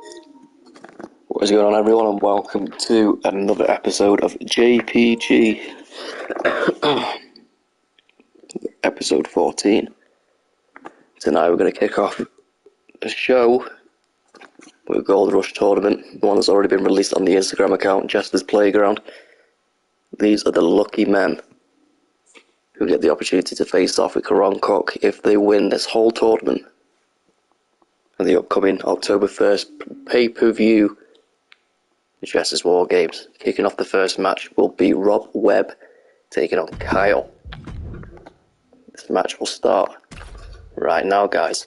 What is going on, everyone, and welcome to another episode of JPG, episode 14. Tonight we're going to kick off a show with Gold Rush Tournament, the one that's already been released on the Instagram account, Jester's Playground. These are the lucky men who get the opportunity to face off with Karan Cook if they win this whole tournament. And the upcoming October 1st pay-per-view Jester's War Games. Kicking off the first match will be Rob Webb taking on Kyle. This match will start right now, guys.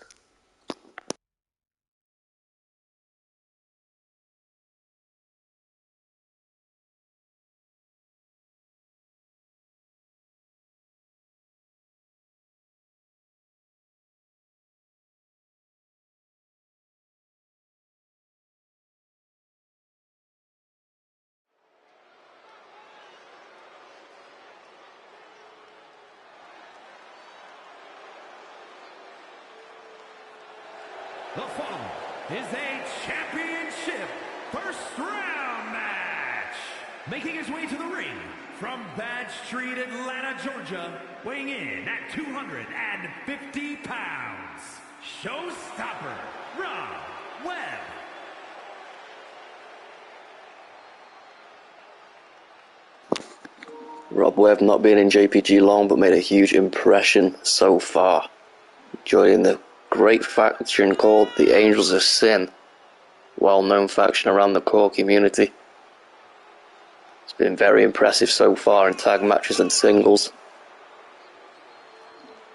The following is a championship first round match. Making his way to the ring from Bad Street, Atlanta, Georgia, weighing in at 250 pounds, showstopper, Rob Webb. Rob Webb not been in JPG long, but made a huge impression so far, joining the great faction called the Angels of Sin, well-known faction around the core community. It's been very impressive so far in tag matches and singles.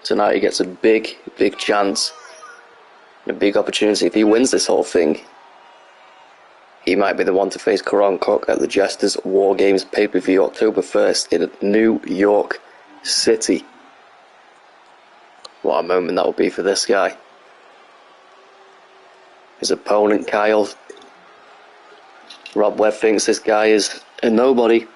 Tonight he gets a big chance, a big opportunity. If he wins this whole thing, he might be the one to face Karan Cook at the Jester's War Games pay-per-view October 1st in New York City. What a moment that will be for this guy. His opponent, Kyle, Rob Webb thinks this guy is a nobody.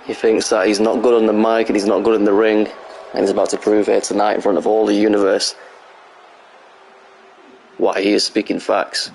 He thinks that he's not good on the mic and he's not good in the ring, and he's about to prove here tonight in front of all the universe why he is speaking facts.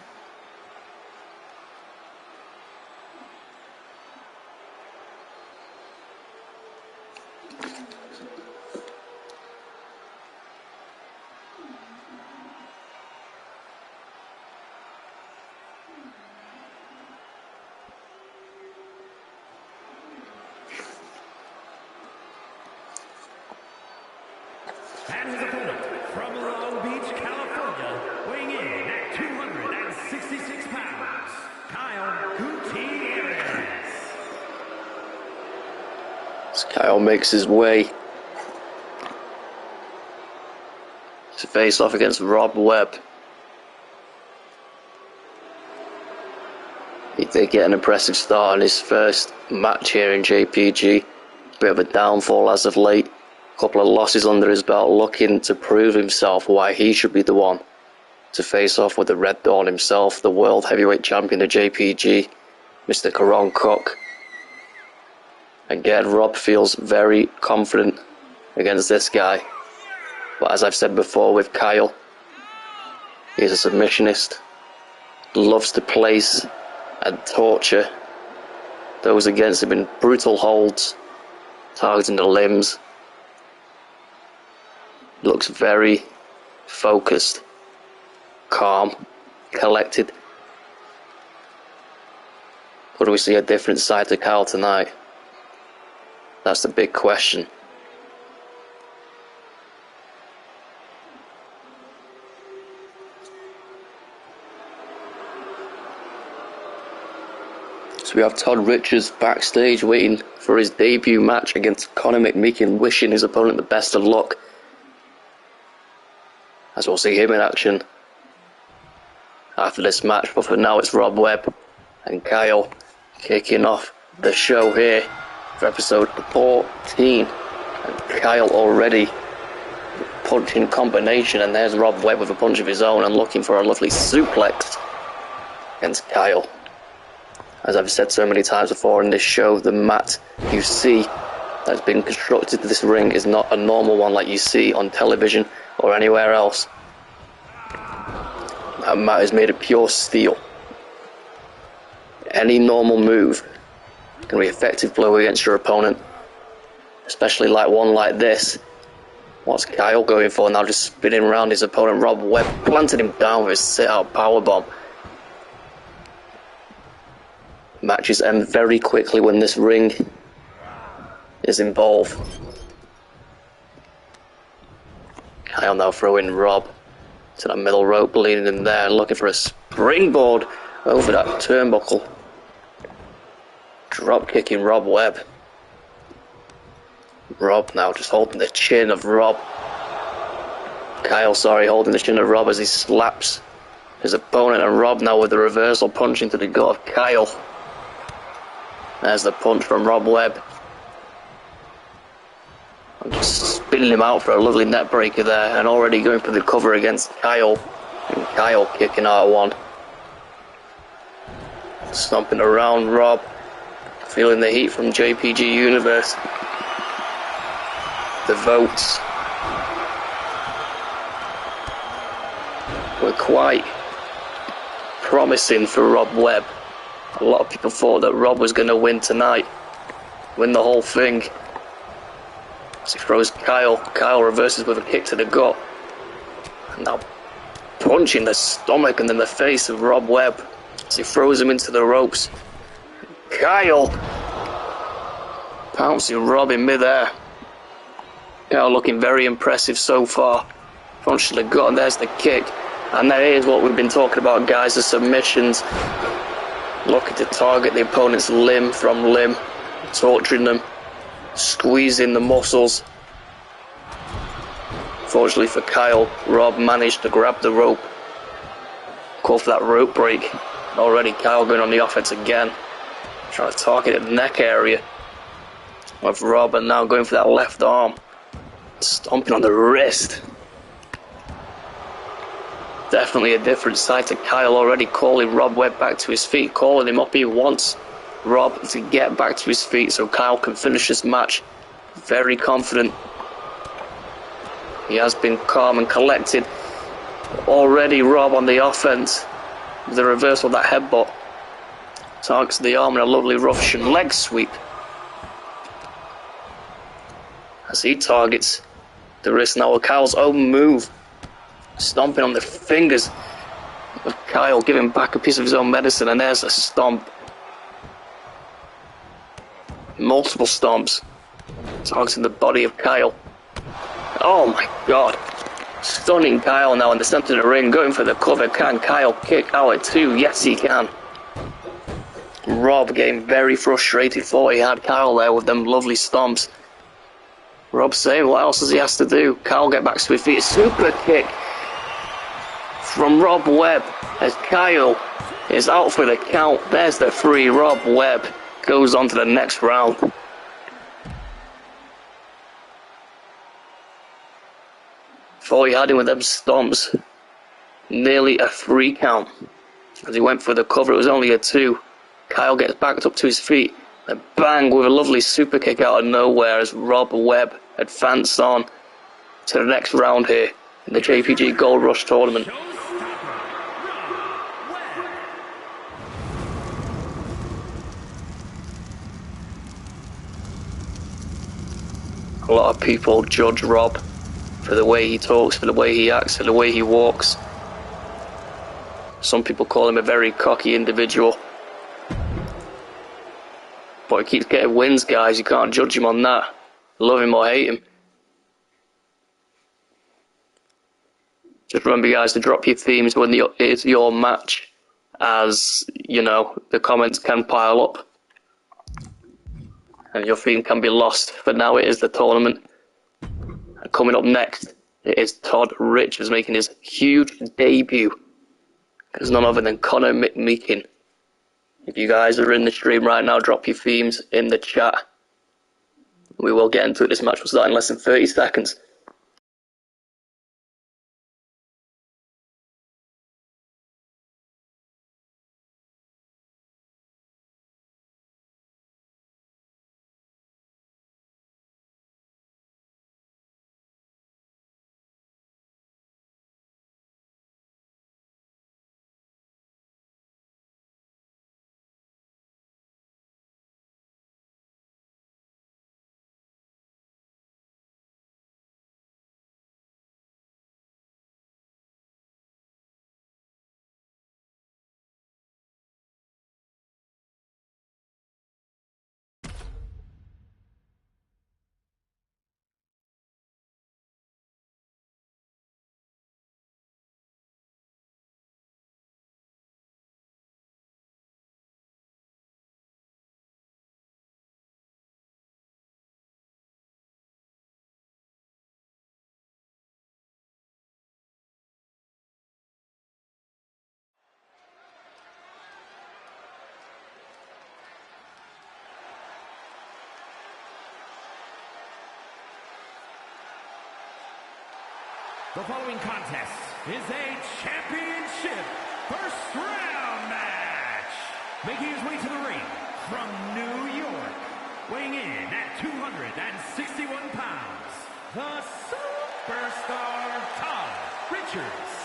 And his opponent from Long Beach, California, weighing in at 266 pounds, Kyle Gutierrez. As Kyle makes his way to face off against Rob Webb. He did get an impressive start on his first match here in JPG. Bit of a downfall as of late. Couple of losses under his belt, looking to prove himself why he should be the one to face off with the Red Dawn himself, the World Heavyweight Champion of JPG, Mr. Karan Cook. Again, Rob feels very confident against this guy, but as I've said before with Kyle, he's a submissionist, loves to place and torture those against him in brutal holds, targeting the limbs. Looks very focused, calm, collected. Or do we see a different side to Kyle tonight? That's the big question. So we have Todd Richards backstage waiting for his debut match against Conor McMeekin, wishing his opponent the best of luck, as we'll see him in action after this match. But for now, it's Rob Webb and Kyle kicking off the show here for episode 14. And Kyle already punching combination, and there's Rob Webb with a punch of his own and looking for a lovely suplex against Kyle. As I've said so many times before in this show, the mat you see that's been constructed to this ring is not a normal one like you see on television or anywhere else. And Matt is made of pure steel. Any normal move can be effective blow against your opponent, especially like one like this. What's Kyle going for now? Just spinning around his opponent. Rob Webb planted him down with his sit-out powerbomb. Matches end very quickly when this ring is involved. Kyle now throwing Rob to that middle rope, leaning in there, looking for a springboard over that turnbuckle. Drop kicking Rob Webb. Rob now just holding the chin of Rob. Kyle, holding the chin of Rob as he slaps his opponent, and Rob now with the reversal punch into the gut of Kyle. There's the punch from Rob Webb. I'm just spinning him out for a lovely net breaker there, and already going for the cover against Kyle. And Kyle kicking out one. Stomping around Rob, feeling the heat from JPG Universe. The votes were quite promising for Rob Webb. A lot of people thought that Rob was going to win tonight, win the whole thing. As he throws Kyle, Kyle reverses with a kick to the gut. And now punching the stomach and then the face of Rob Webb as he throws him into the ropes. Kyle pouncing Rob in midair. Kyle looking very impressive so far. Punch to the gut, and there's the kick. And that is what we've been talking about, guys, the submissions. Looking to target the opponent's limb from limb, torturing them, squeezing the muscles. Fortunately for Kyle, Rob managed to grab the rope. Call for that rope break. Already Kyle going on the offense again, trying to target the neck area of Rob, and now going for that left arm, stomping on the wrist. Definitely a different side to Kyle, already calling Rob Webb back to his feet, calling him up. He wants Rob to get back to his feet so Kyle can finish this match. Very confident. He has been calm and collected. Already Rob on the offense. The reversal of that headbutt. Targets the arm and a lovely Russian leg sweep. As he targets the wrist now with Kyle's own move. Stomping on the fingers of Kyle, giving back a piece of his own medicine, and there's a stomp. Multiple stomps. Targeting the body of Kyle. Oh my god. Stunning Kyle now in the center of the ring, going for the cover. Can Kyle kick out at 2? Yes, he can. Rob getting very frustrated for he had Kyle there with them lovely stomps. Rob saying what else does he has to do? Kyle get back to his feet. Super kick from Rob Webb as Kyle is out for the count. There's the 3. Rob Webb goes on to the next round. Before he had him with them stomps, nearly a 3 count. As he went for the cover, it was only a 2. Kyle gets backed up to his feet. And bang, with a lovely super kick out of nowhere as Rob Webb advanced on to the next round here in the JPG Gold Rush tournament. A lot of people judge Rob for the way he talks, for the way he acts, for the way he walks. Some people call him a very cocky individual. But he keeps getting wins, guys. You can't judge him on that. Love him or hate him. Just remember, guys, to drop your themes when it's your match, as, you know, the comments can pile up. And your theme can be lost. For now, it is the tournament. And coming up next, it is Todd Richards making his huge debut. It's none other than Connor McMeekin. If you guys are in the stream right now, drop your themes in the chat. We will get into it. This match will start in less than 30 seconds. The following contest is a championship first round match. Making his way to the ring from New York, weighing in at 261 pounds, the Superstar Todd Richards.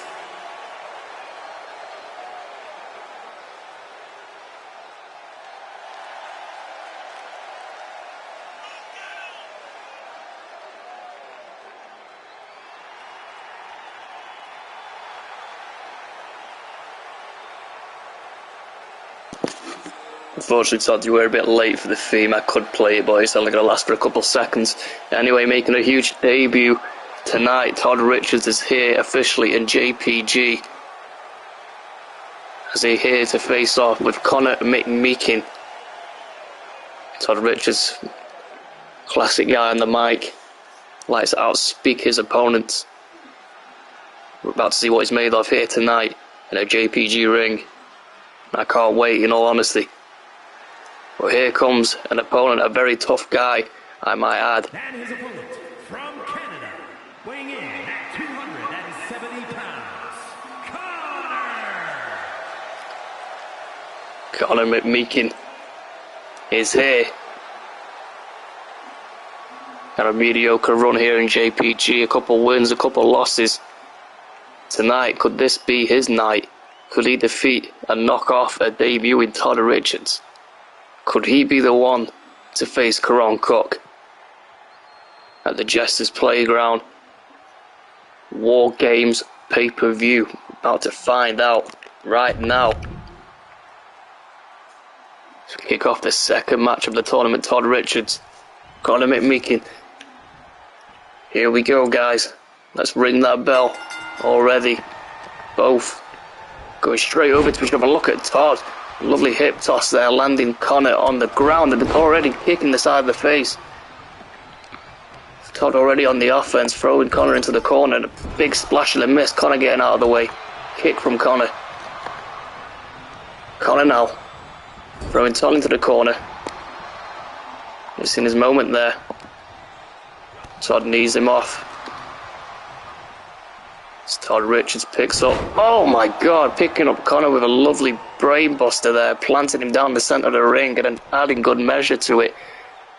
Unfortunately, Todd, you were a bit late for the theme. I could play it, but it's only going to last for a couple seconds. Anyway, making a huge debut tonight, Todd Richards is here officially in JPG. As he's here to face off with Connor McMeekin. Todd Richards, classic guy on the mic, likes to outspeak his opponents. We're about to see what he's made of here tonight in a JPG ring. I can't wait, in all honesty. But here comes an opponent, a very tough guy, I might add. And his opponent from Canada, weighing in at 270 pounds, Connor McMeekin is here. Had a mediocre run here in JPG, a couple wins, a couple losses. Tonight, could this be his night? Could he defeat and knock off a debuting Todd Richards? Could he be the one to face Karon Cook at the Jester's Playground War Games pay-per-view? About to find out right now. To kick off the second match of the tournament, Todd Richards, Connor McMeekin. Here we go, guys. Let's ring that bell already. Both going straight over to each other. Look at Todd. Lovely hip toss there, landing Connor on the ground and already kicking the side of the face. Todd already on the offense, throwing Connor into the corner. And a big splash and a miss. Connor getting out of the way. Kick from Connor. Connor now throwing Todd into the corner. Missing his moment there. Todd knees him off. Todd Richards picks up. Oh my god, picking up Connor with a lovely brain buster there, planting him down the centre of the ring and then adding good measure to it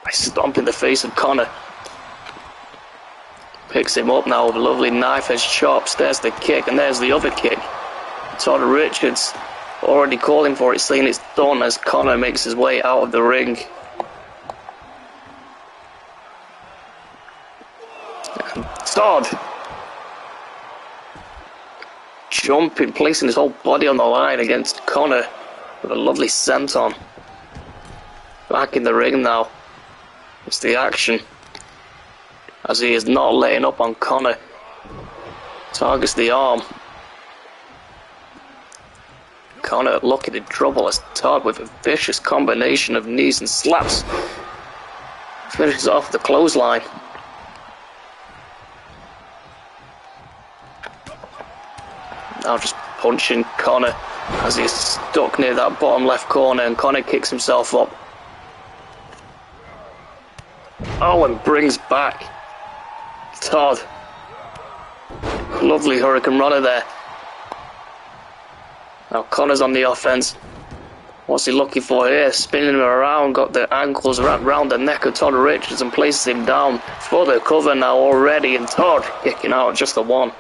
by stomping the face of Connor. Picks him up now with a lovely knife edge chops. There's the kick and there's the other kick. Todd Richards already calling for it, saying it's done as Connor makes his way out of the ring. And Todd jumping, placing his whole body on the line against Connor with a lovely senton. Back in the ring now. It's the action. As he is not letting up on Connor. Targets the arm. Connor looking in trouble as Todd with a vicious combination of knees and slaps finishes off the clothesline. Now just punching Connor as he's stuck near that bottom left corner, and Connor kicks himself up. Oh, and brings back Todd. Lovely Hurricane Runner there. Now Connor's on the offense. What's he looking for here? Spinning him around, got the ankles wrapped around the neck of Todd Richards and places him down for the cover now already, and Todd kicking out just the one.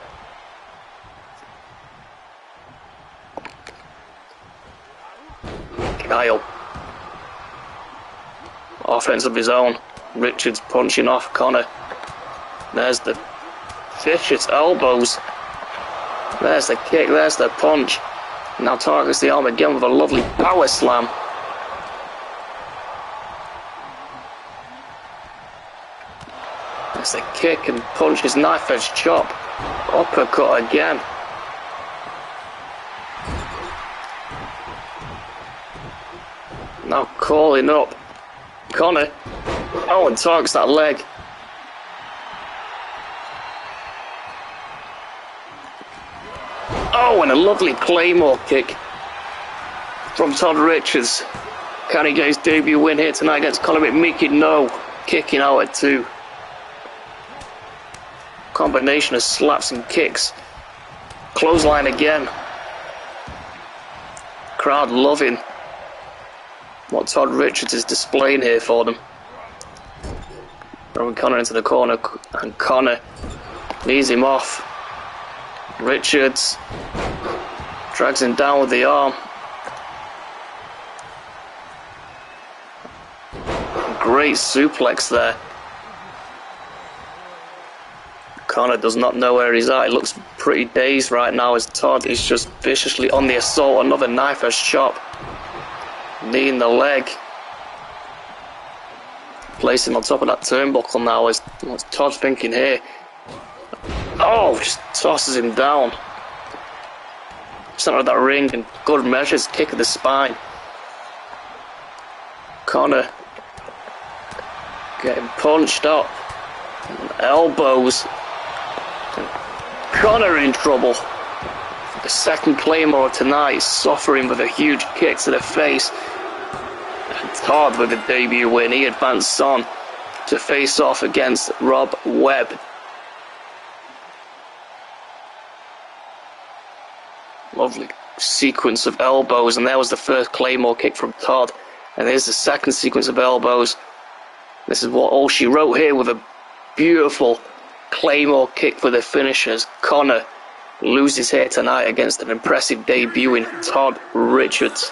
Kyle. Offense of his own. Richards punching off Connor. There's the vicious elbows. There's the kick, there's the punch. Now targets the arm again with a lovely power slam. There's the kick and punch, his knife edge chop. Uppercut again. Now calling up Connor. Oh, and targets that leg. Oh, and a lovely Claymore kick from Todd Richards. Can he get his debut win here tonight against Connor McMeekin? No. Kicking out at 2. combination of slaps and kicks. Clothesline again. Crowd loving what Todd Richards is displaying here for them. Throwing Connor into the corner, and Connor knees him off. Richards drags him down with the arm. Great suplex there. Connor does not know where he's at. He looks pretty dazed right now as Todd is just viciously on the assault. Another knife edge chop. Knee in the leg. Placing on top of that turnbuckle now. What's Todd thinking here? Oh, just tosses him down. Center of that ring and good measures. Kick of the spine. Connor getting punched up. Elbows. Connor in trouble. The second Claymore tonight, suffering with a huge kick to the face. And Todd with a debut win. He advanced on to face off against Rob Webb. Lovely sequence of elbows, and there was the first Claymore kick from Todd. And here's the second sequence of elbows. This is what all she wrote here with a beautiful Claymore kick for the finishers. Connor loses here tonight against an impressive debut in Todd Richards.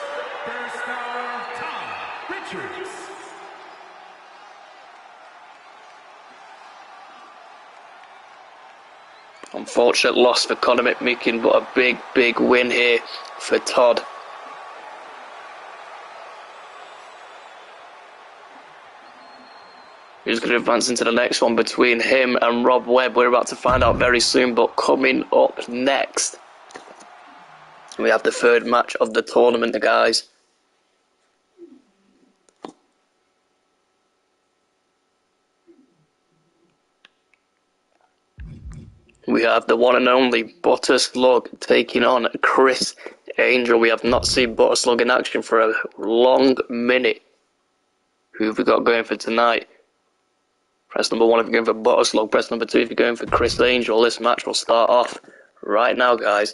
Unfortunate loss for Conor McMicken, but a big win here for Todd. Who's going to advance into the next one between him and Rob Webb? We're about to find out very soon, but coming up next, we have the third match of the tournament, guys. We have the one and only Butter Slug taking on Chris Angel. We have not seen Butter Slug in action for a long minute. Who have we got going for tonight? Press number 1 if you're going for Butter Slug. Press number 2 if you're going for Chris Angel. This match will start off right now, guys.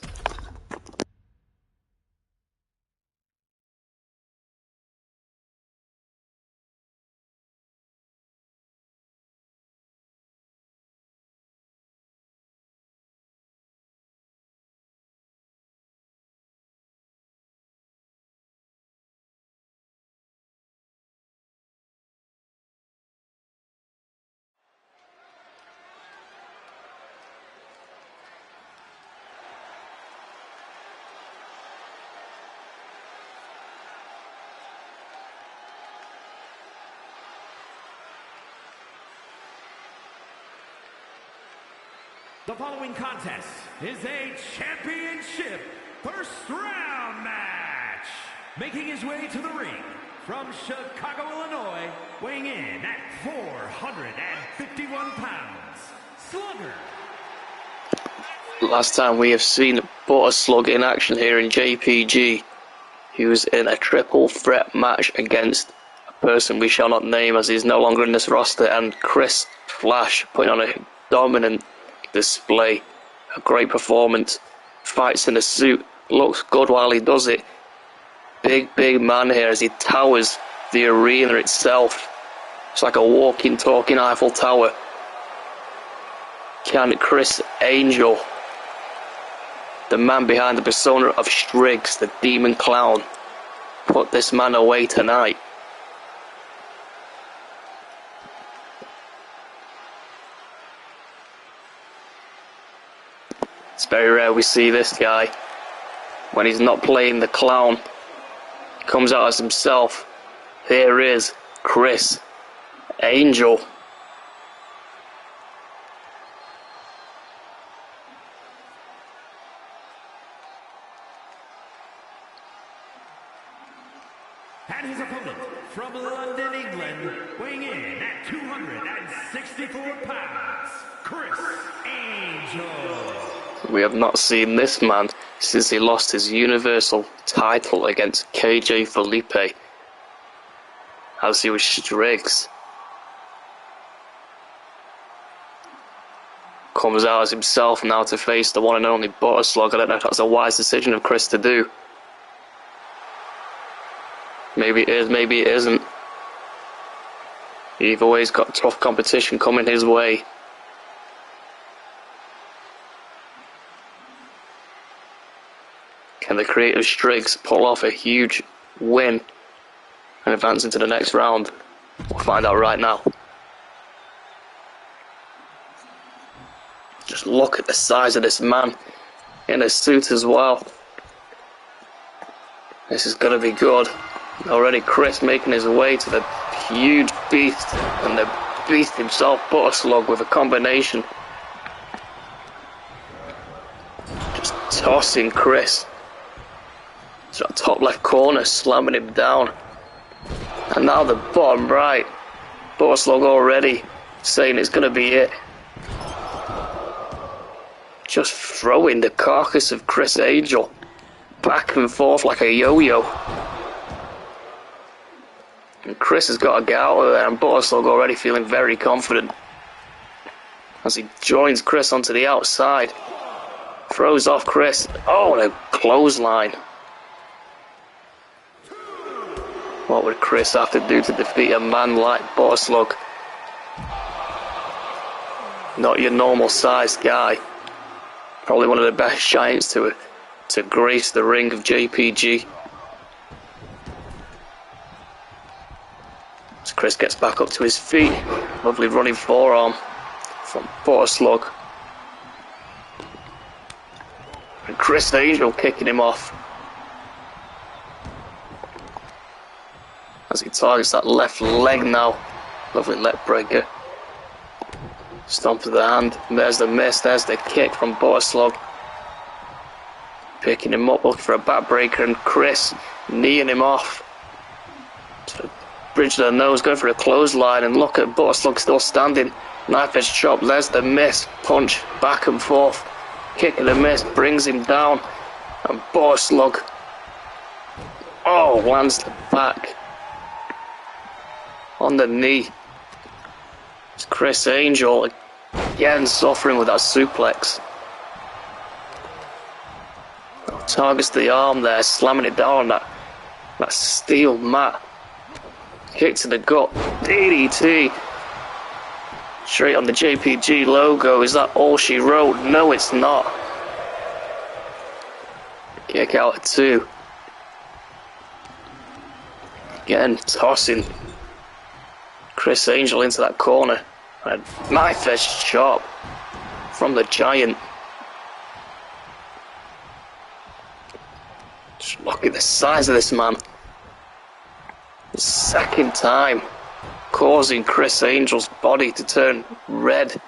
The following contest is a championship first round match. Making his way to the ring from Chicago, Illinois, weighing in at 451 pounds, Slugger. Last time we have seen Butter Slug in action here in JPG. He was in a triple threat match against a person we shall not name as he's no longer in this roster, and Chris Flash putting on a dominant display. A great performance. Fights in a suit. Looks good while he does it. Big man here as he towers the arena itself. It's like a walking, talking Eiffel Tower. Can Chris Angel, the man behind the persona of Striggs, the demon clown, put this man away tonight? It's very rare we see this guy. When he's not playing the clown, he comes out as himself. Here is Chris Angel. And his opponent from London, England, weighing in at 264 pounds, Chris Angel. We have not seen this man since he lost his Universal title against KJ Felipe, as he was Striggs. Comes out as himself now to face the one and only Butterslug. I don't know if that's a wise decision of Chris to do. Maybe it is, maybe it isn't. Either way, he's got tough competition coming his way. Can the creative Striggs pull off a huge win and advance into the next round? We'll find out right now. Just look at the size of this man in a suit as well. This is going to be good. Already Chris making his way to the huge beast, and the beast himself, Butterslug, with a combination. Just tossing Chris to that top left corner, slamming him down. And now the bottom right. Butterslug already saying it's going to be it. Just throwing the carcass of Chris Angel back and forth like a yo-yo. And Chris has got to get out of there, and Butterslug already feeling very confident as he joins Chris onto the outside. Throws off Chris. Oh, the clothesline. What would Chris have to do to defeat a man like Butterslug? Not your normal sized guy. Probably one of the best giants to grace the ring of JPG. As Chris gets back up to his feet, lovely running forearm from Butterslug. And Chris Angel kicking him off as he targets that left leg now. Lovely leg breaker. Stomp of the hand. There's the miss. There's the kick from Butterslug. Picking him up, looking for a backbreaker, and Chris kneeing him off. To the bridge of the nose, going for a clothesline, and look at Butterslug still standing. Knife edge chop. There's the miss. Punch back and forth. Kick and a miss brings him down, and Butterslug, oh, lands the back on the knee. It's Chris Angel again suffering with that suplex. Targets the arm there, slamming it down on that steel mat. Kick to the gut. DDT. Straight on the JPG logo. Is that all she wrote? No, it's not. Kick out at 2. Again, tossing Chris Angel into that corner. And a knife edge chop from the Giant. Just look at the size of this man. The second time causing Chris Angel's body to turn red.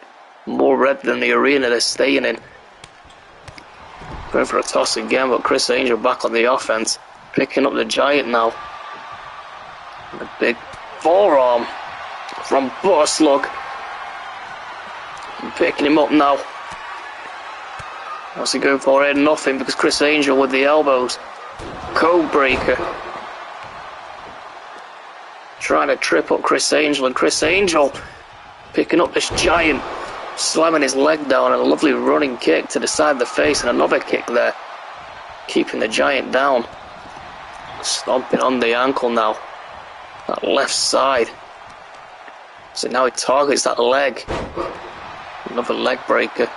More red than the arena they're staying in. Going for a toss again, but Chris Angel back on the offense. Picking up the Giant now. And a big forearm from Butterslug. And picking him up now. What's he going for here? Nothing, because Chris Angel with the elbows. Code breaker. Trying to trip up Chris Angel, and Chris Angel picking up this Giant, slamming his leg down, and a lovely running kick to the side of the face, and another kick there, keeping the Giant down. Stomping on the ankle now, that left side. So now he targets that leg. Another leg breaker.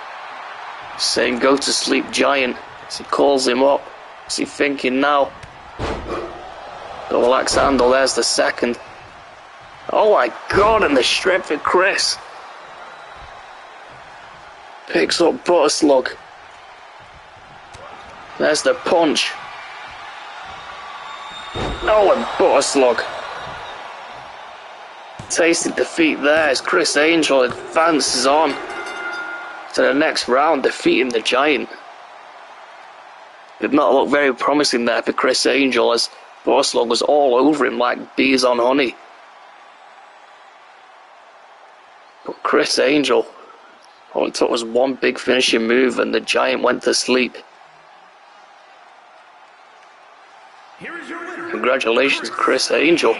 Same go to sleep Giant as he calls him up. What's he thinking now? Double axe handle, there's the second. Oh my god, and the strength of Chris. Picks up Butterslug. There's the punch. Oh, and Butterslug tasted defeat there as Chris Angel advances on to the next round, defeating the Giant. Did not look very promising there for Chris Angel as Butterslug was all over him like bees on honey. But Chris Angel, all it took was one big finishing move and the Giant went to sleep. Congratulations, Chris Angel.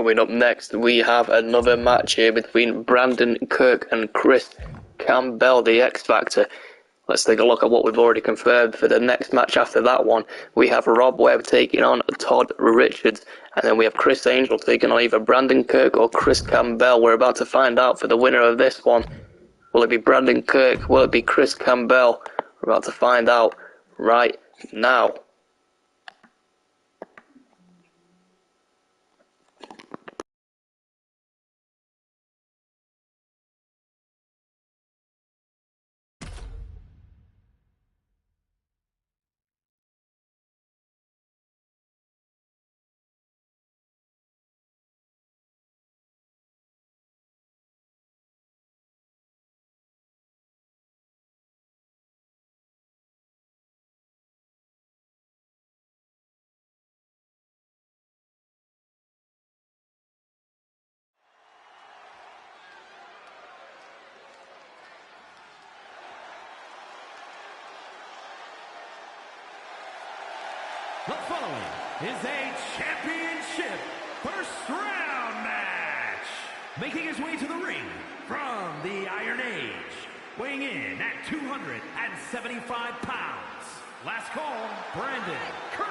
Coming up next, we have another match here between Brandon Kirk and Chris Campbell, the X Factor. Let's take a look at what we've already confirmed for the next match after that one. We have Rob Webb taking on Todd Richards, and then we have Chris Angel taking on either Brandon Kirk or Chris Campbell. We're about to find out for the winner of this one. Will it be Brandon Kirk? Will it be Chris Campbell? We're about to find out right now. The following is a championship first round match. Making his way to the ring from the Iron Age, weighing in at 275 pounds. Last call, Brandon Kirk.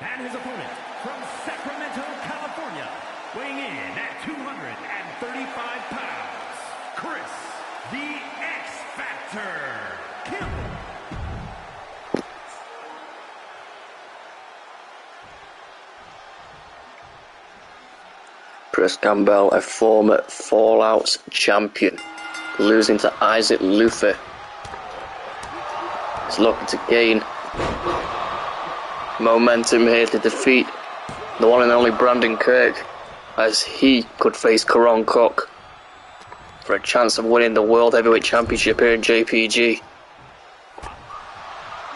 And his opponent from Sacramento, California, weighing in at 235 pounds, Chris, the X Factor, Campbell. Chris Campbell, a former Fallout champion, losing to Isaac Luther. He's looking to gain momentum here to defeat the one and only Brandon Kirk, as he could face Karon Cook for a chance of winning the World Heavyweight Championship here in JPG.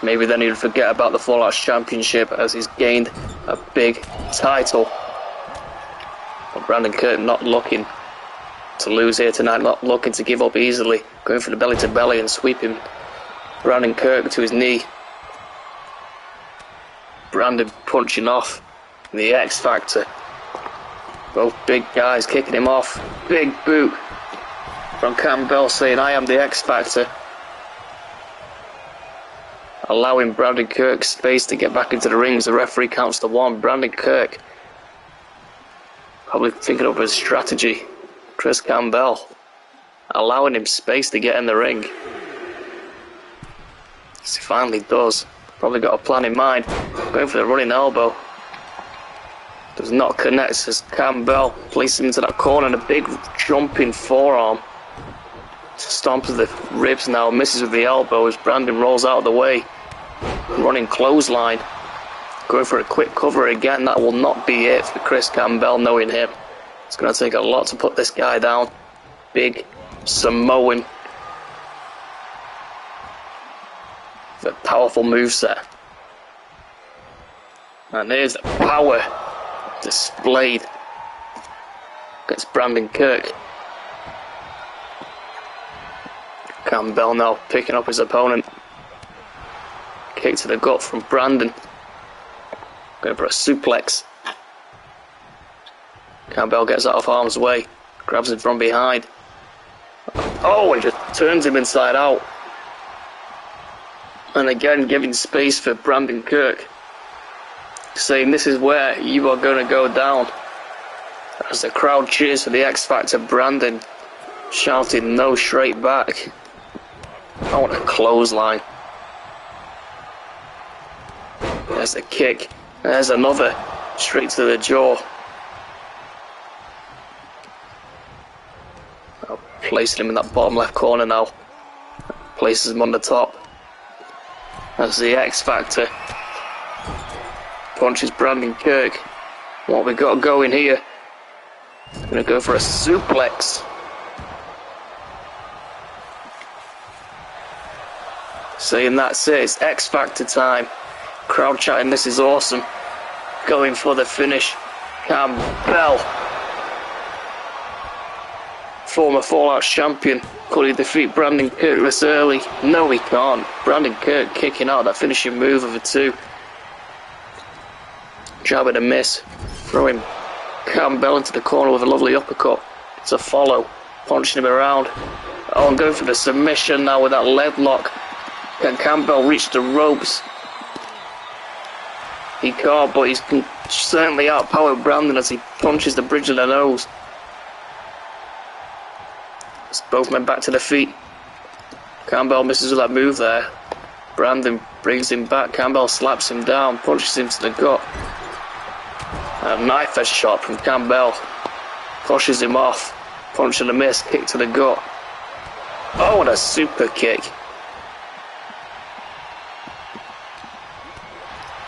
Maybe then he'd forget about the Fallout Championship as he's gained a big title. But Brandon Kirk not looking to lose here tonight, not looking to give up easily, going for the belly to belly and sweeping Brandon Kirk to his knee. Brandon punching off the X Factor. Both big guys kicking him off. Big boot from Campbell saying, "I am the X Factor." Allowing Brandon Kirk space to get back into the ring as the referee counts to one. Brandon Kirk probably thinking of his strategy. Chris Campbell allowing him space to get in the ring. Yes, he finally does. Probably got a plan in mind. Going for the running elbow. Does not connect as Campbell places him into that corner, and a big jumping forearm. Stomps the ribs now, misses with the elbow as Brandon rolls out of the way. Running clothesline. Going for a quick cover again. That will not be it for Chris Campbell, knowing him. It's going to take a lot to put this guy down. Big Samoan. A powerful moveset. And here's the power displayed against Brandon Kirk. Campbell now picking up his opponent. Kick to the gut from Brandon. Going for a suplex. Campbell gets out of harm's way. Grabs him from behind. Oh, and just turns him inside out. And again, giving space for Brandon Kirk, saying this is where you are going to go down. As the crowd cheers for the X Factor, Brandon shouting no straight back. I want a clothesline. There's the kick. There's another straight to the jaw. Now placing him in that bottom left corner now. Places him on the top. As the X Factor punches Brandon Kirk. What we got going here Gonna go for a suplex. Saying that's it, it's X Factor time. Crowd chatting, this is awesome. Going for the finish. Campbell. Former Fallout champion. Could he defeat Brandon Kirk this early? No, he can't. Brandon Kirk kicking out that finishing move of a 2. Jab and a miss. Throwing Campbell into the corner with a lovely uppercut. It's a follow. Punching him around. Oh, and going for the submission now with that leg lock. Can Campbell reach the ropes? He can't, but he's certainly outpowered Brandon as he punches the bridge of the nose. It's both men back to their feet. Campbell misses with that move there. Brandon brings him back. Campbell slaps him down, punches him to the gut. A knife edge shot from Campbell. Pushes him off. Punch and a miss, kick to the gut. Oh, and a super kick.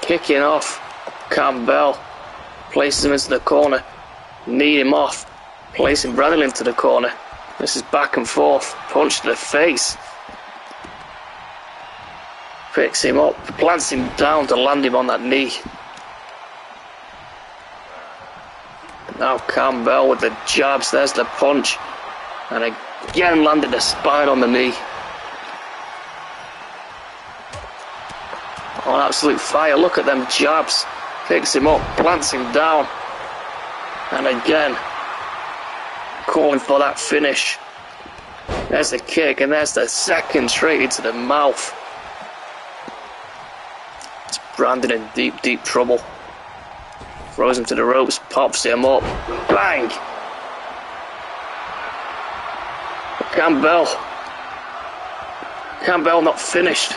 Kicking off Campbell, places him into the corner, knee him off, placing Brandon into the corner. This is back and forth, punch to the face. Picks him up, plants him down to land him on that knee. Now Campbell with the jabs, there's the punch, and again landed the spine on the knee. On absolute fire, look at them jabs. Picks him up, plants him down. And again, calling for that finish. There's the kick, and there's the second straight into the mouth. It's Brandon in deep, deep trouble. Throws him to the ropes, pops him up. Bang! Campbell not finished.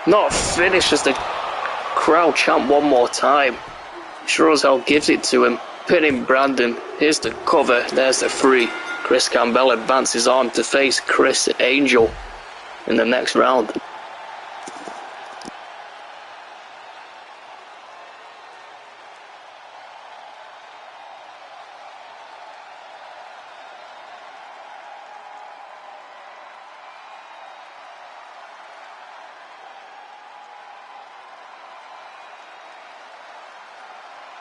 Not finished as the crowd chant one more time. Sure as hell gives it to him. Pinning Brandon. Here's the cover. There's the 3. Chris Campbell advances on to face Chris Angel in the next round.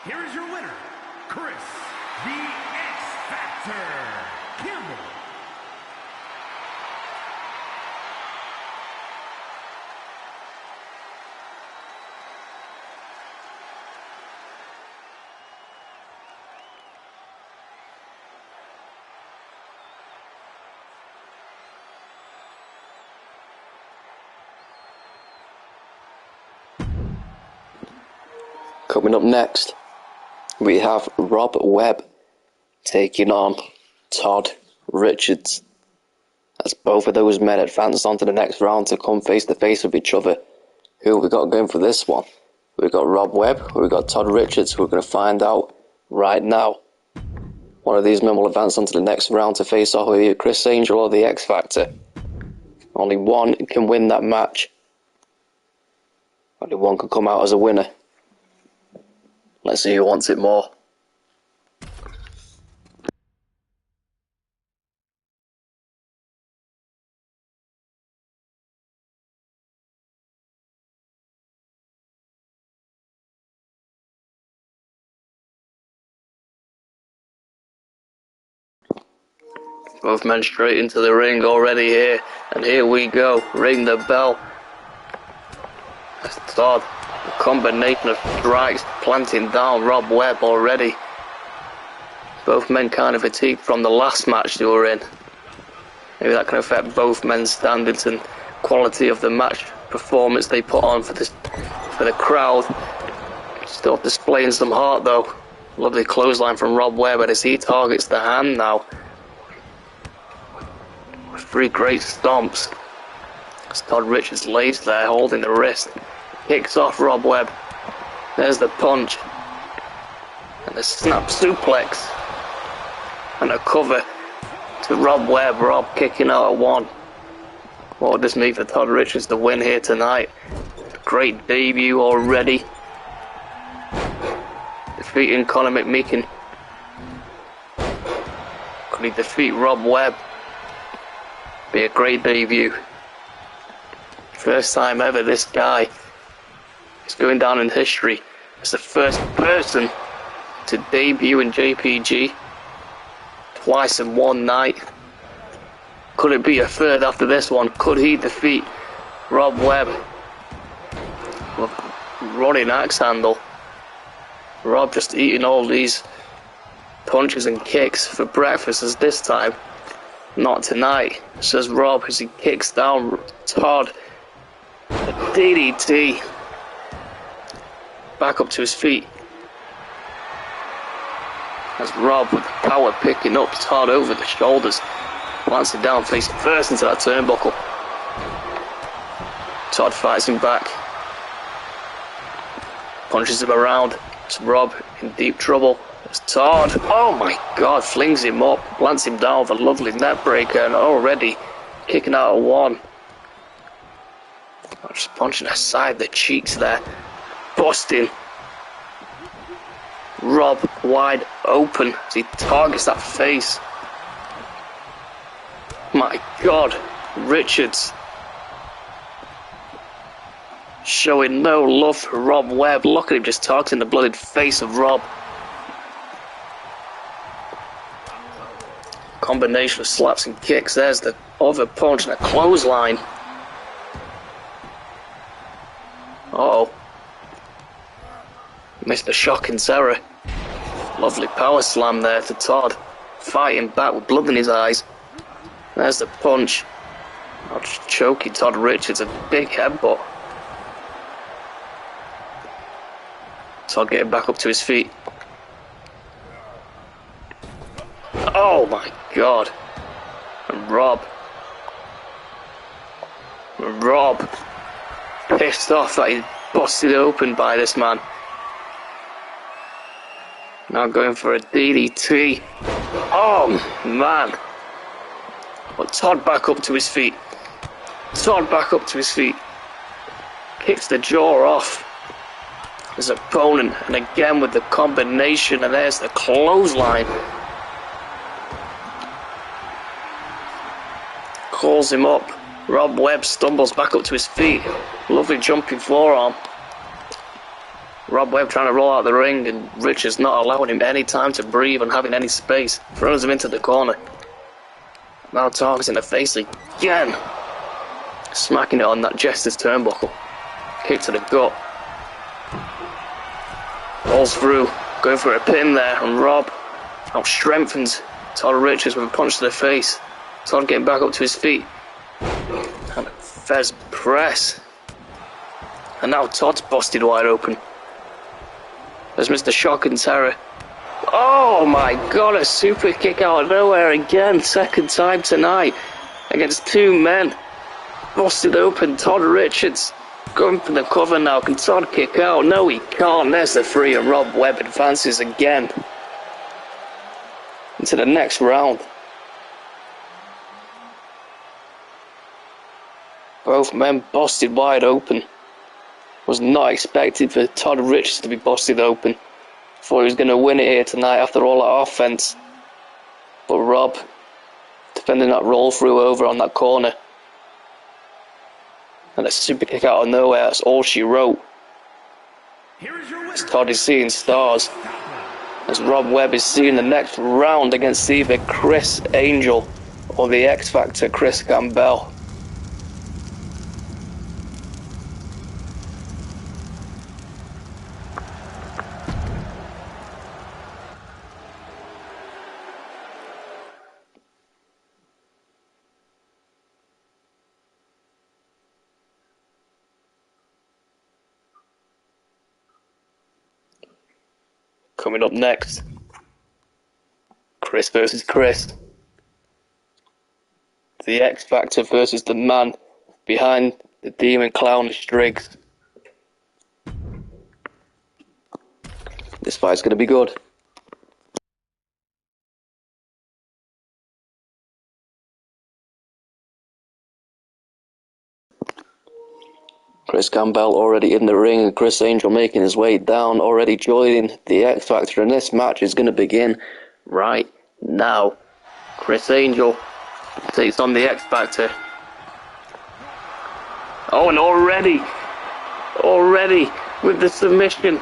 Here is your winner, Chris, the X Factor, Campbell. Coming up next, we have Rob Webb taking on Todd Richards. As both of those men advance on to the next round to come face to face with each other. Who have we got going for this one? We've got Rob Webb, or we've got Todd Richards, who we're going to find out right now. One of these men will advance on to the next round to face off with Chris Angel or the X Factor. Only one can win that match. Only one can come out as a winner. Let's see who wants it more. Both men straight into the ring already here. And here we go. Ring the bell. That's Todd. A combination of strikes planting down Rob Webb already. Both men kind of fatigued from the last match they were in. Maybe that can affect both men's standards and quality of the match performance they put on for the crowd. Still displaying some heart though. Lovely clothesline from Rob Webb as he targets the hand now. With 3 great stomps. As Todd Richards lays there holding the wrist. Kicks off Rob Webb. There's the punch. And the snap suplex. And a cover to Rob Webb. Rob kicking out at 1. What would this mean for Todd Richards to win here tonight? Great debut already. Defeating Conor McMeekin Could he defeat Rob Webb? Be a great debut. First time ever this guy is going down in history as the first person to debut in JPG twice in one night. Could it be a third after this one? Could he defeat Rob Webb? Running axe handle. Rob just eating all these punches and kicks for breakfast as this time. Not tonight, says Rob as he kicks down Todd. A DDT. Back up to his feet. As Rob with the power picking up Todd over the shoulders. Glancing down face first into that turnbuckle. Todd fights him back. Punches him around. It's Rob in deep trouble. It's Todd. Oh my god, flings him up. Plants him down with a lovely net breaker and already kicking out of one. Just punching aside the cheeks there. Busting. Rob wide open as he targets that face. My god, Richards showing no love for Rob Webb. Look at him just targeting the blooded face of Rob. Combination of slaps and kicks. There's the other punch and a clothesline. Uh-oh. Missed the shock and terror. Lovely power slam there to Todd. Fighting back with blood in his eyes. There's the punch. I'll just choking Todd Richards. A big headbutt. Todd getting back up to his feet. Oh my god. And Rob pissed off that he's busted open by this man. Now going for a DDT. Oh man. But Todd back up to his feet. Todd back up to his feet. Kicks the jaw off his opponent, and again with the combination, and there's the clothesline. Calls him up. Rob Webb stumbles back up to his feet. Lovely jumping forearm. Rob Webb trying to roll out the ring, and Richards not allowing him any time to breathe and having any space. Throws him into the corner. Now targeting the face again. Smacking it on that Jester's turnbuckle. Kick to the gut. Falls through. Going for a pin there, and Rob now strengthens Todd Richards with a punch to the face. Todd getting back up to his feet. And a Fez press. And now Todd's busted wide open. There's Mr. Shock and Terror. Oh my god, a super kick out of nowhere again. Second time tonight. Against two men. Busted open. Todd Richards going for the cover now. Can Todd kick out? No, he can't. There's the three, and Rob Webb advances again into the next round. Both men busted wide open. Was not expected for Todd Richards to be busted open. Thought he was going to win it here tonight after all that offense. But Rob defending that roll through over on that corner. And a super kick out of nowhere, that's all she wrote. As Todd is seeing stars. As Rob Webb is seeing the next round against either Chris Angel or the X Factor Chris Campbell. Coming up next, Chris versus Chris. The X Factor versus the man behind the Demon Clown Striggs. This fight's going to be good. Chris Campbell already in the ring, and Chris Angel making his way down, already joining the X Factor, and this match is going to begin right now. Chris Angel takes on the X Factor. Oh, and already with the submission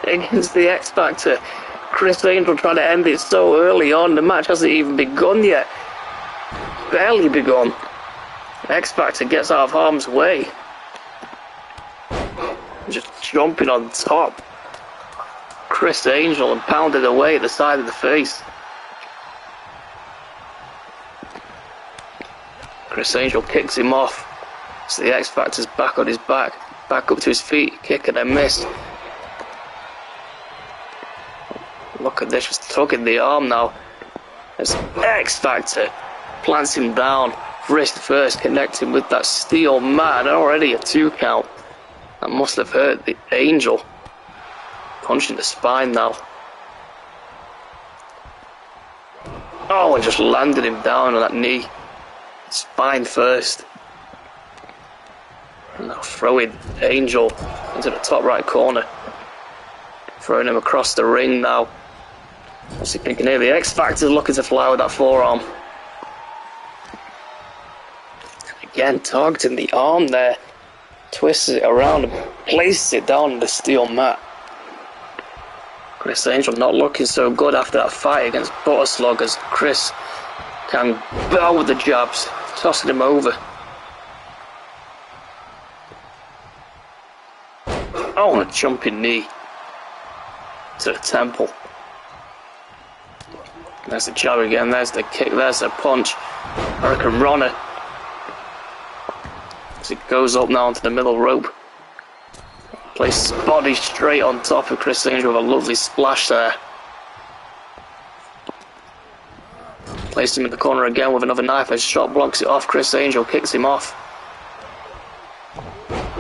against the X Factor. Chris Angel trying to end it so early on. The match hasn't even begun yet. Barely begun. X Factor gets out of harm's way. Just jumping on top. Chris Angel and pounded away at the side of the face. Chris Angel kicks him off. So the X Factor's back on his back. Back up to his feet. Kick and a miss. Look at this, just tugging the arm now. As X Factor plants him down. Wrist first, connecting with that steel mat. Already a 2 count. That must have hurt the Angel. Punching the spine now. Oh, and just landed him down on that knee. Spine first. And now throwing Angel into the top right corner. Throwing him across the ring now. As you can hear the X Factor looking to fly with that forearm. Again, targeting the arm there. Twists it around and places it down on the steel mat. Chris Angel not looking so good after that fight against Butterslug, as Chris can bow with the jabs, tossing him over. Oh, and a jumping knee to the temple. There's the jab again, there's the kick, there's the punch. Hurricane Runner. As it goes up now onto the middle rope. Places his body straight on top of Chris Angel with a lovely splash there. Placed him in the corner again with another knife edge shot, blocks it off. Chris Angel kicks him off.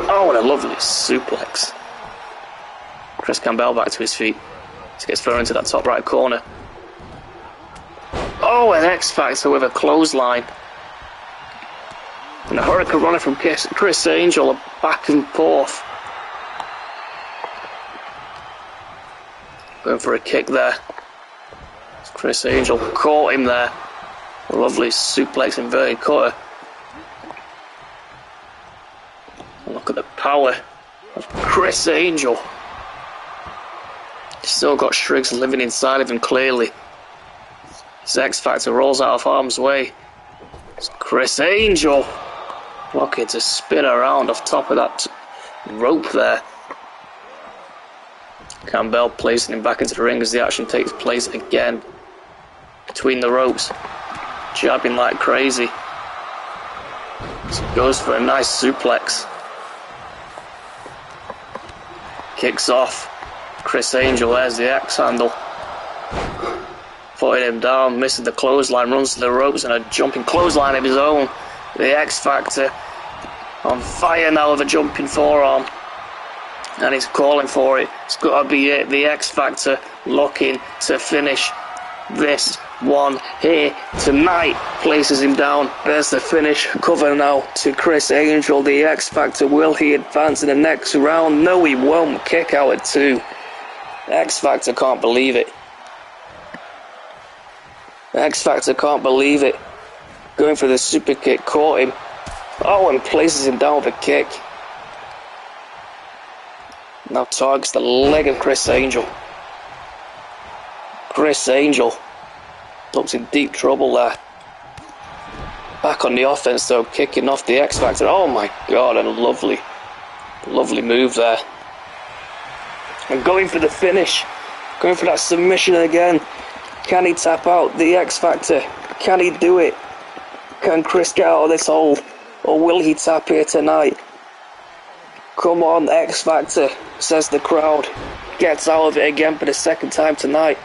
Oh, and a lovely suplex. Chris Campbell back to his feet. He gets thrown into that top right corner. Oh, an X Factor with a clothesline. And a Hurricane Runner from Chris Angel, a back and forth. Going for a kick there. Chris Angel caught him there. A lovely suplex inverted cutter. And look at the power of Chris Angel. He's still got Shriggs living inside of him clearly. His X Factor rolls out of harm's way. It's Chris Angel looking to spin around off top of that rope there. Campbell placing him back into the ring as the action takes place again between the ropes, jabbing like crazy. So goes for a nice suplex. Kicks off. Chris Angel, there's the axe handle. Putting him down, missing the clothesline, runs to the ropes and a jumping clothesline of his own. The X Factor on fire now with a jumping forearm. And he's calling for it. It's got to be it. The X Factor looking to finish this one here tonight. Places him down. There's the finish. Cover now to Chris Angel. The X Factor, will he advance in the next round? No, he won't. Kick out at 2. The X Factor can't believe it. The X Factor can't believe it. Going for the super kick. Caught him. Oh, and places him down with a kick. Now targets the leg of Chris Angel. Chris Angel looks in deep trouble there. Back on the offense though, kicking off the X Factor. Oh my god, and a lovely move there. And going for the finish. Going for that submission again. Can he tap out the X Factor? Can he do it? Can Chris get out of this hole? Or will he tap here tonight? Come on, X Factor, says the crowd. Gets out of it again for the second time tonight.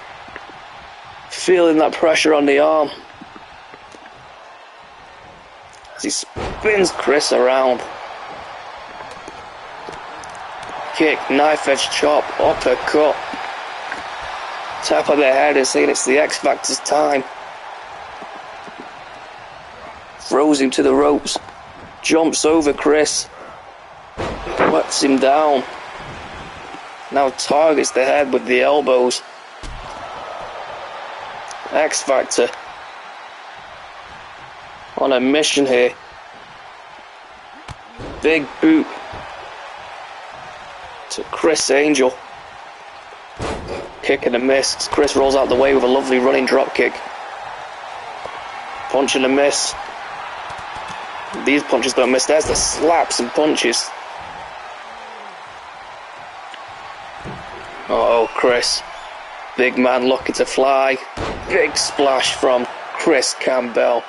Feeling that pressure on the arm. As he spins Chris around. Kick, knife edge chop, uppercut. Tap on the head and saying it's the X Factor's time. Throws him to the ropes. Jumps over Chris. Lets him down. Now targets the head with the elbows. X Factor on a mission here. Big boot to Chris Angel. Kick and a miss. Chris rolls out the way with a lovely running drop kick. Punch and a miss. These punches don't miss. There's the slaps and punches. Uh-oh, Chris. Big man looking to fly. Big splash from Chris Campbell.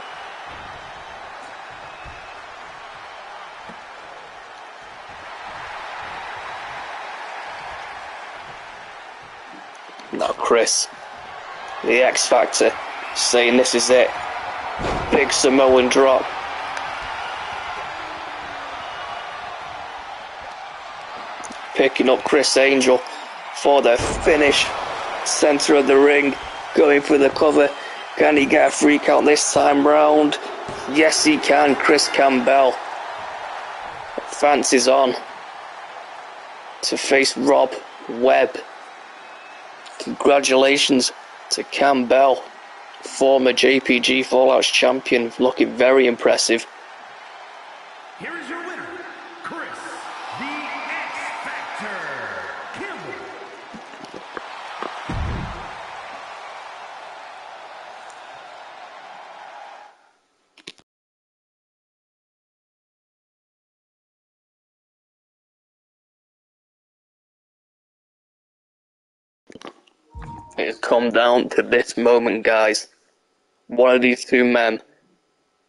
Now Chris, the X Factor, saying this is it. Big Samoan drop. Picking up Chris Angel for the finish. Center of the ring, going for the cover. Can he get a free count this time round? Yes he can. Chris Campbell fancies on to face Rob Webb. Congratulations to Campbell, former JPG Fallouts champion, looking very impressive. Here is your winner, Chris, the X Factor, Campbell. It's come down to this moment, guys. One of these two men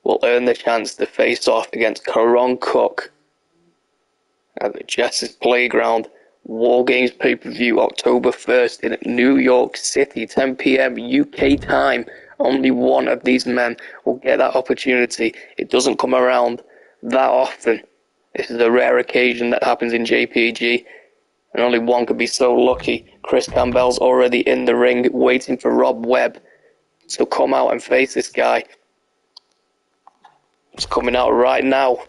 will earn the chance to face off against Karon Cook at the Jess's Playground War Games pay-per-view October 1st in New York City, 10 PM UK time. Only one of these men will get that opportunity. It doesn't come around that often. This is a rare occasion that happens in JPG, and only one could be so lucky. Chris Campbell's already in the ring waiting for Rob Webb to come out and face this guy. It's coming out right now.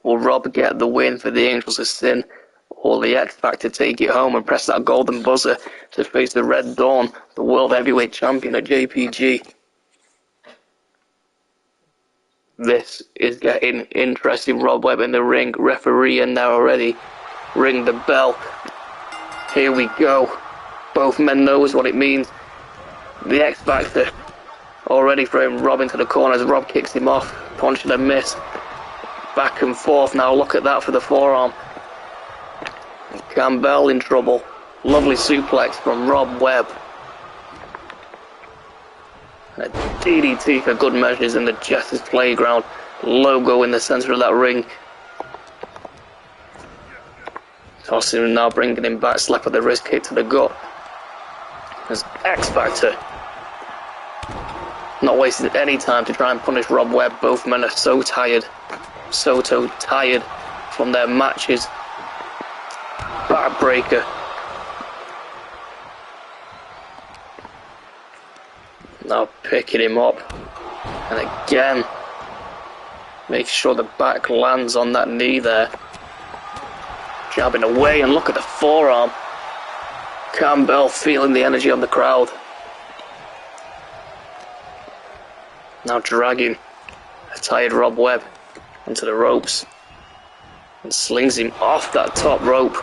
Will Rob get the win for the Angels of Sin, or the X Factor take it home and press that golden buzzer to face the Red Dawn, the World Heavyweight Champion at JPG? This is getting interesting. Rob Webb in the ring, referee in there already. Ring the bell. Here we go. Both men knows what it means. The X Factor already throwing Rob into the corner as Rob kicks him off. Punch and a miss. Back and forth now. Look at that for the forearm. Campbell in trouble. Lovely suplex from Rob Webb. A DDT for good measures in the Jess's Playground logo in the center of that ring. Tossing him now, bringing him back. Slap of the wrist, kick to the gut. As X Factor not wasting any time to try and punish Rob Webb. Both men are so tired. So tired from their matches. Backbreaker. Now picking him up. And again, making sure the back lands on that knee there. Jabbing away, and look at the forearm. Campbell feeling the energy on the crowd. Now dragging a tired Rob Webb into the ropes. And slings him off that top rope.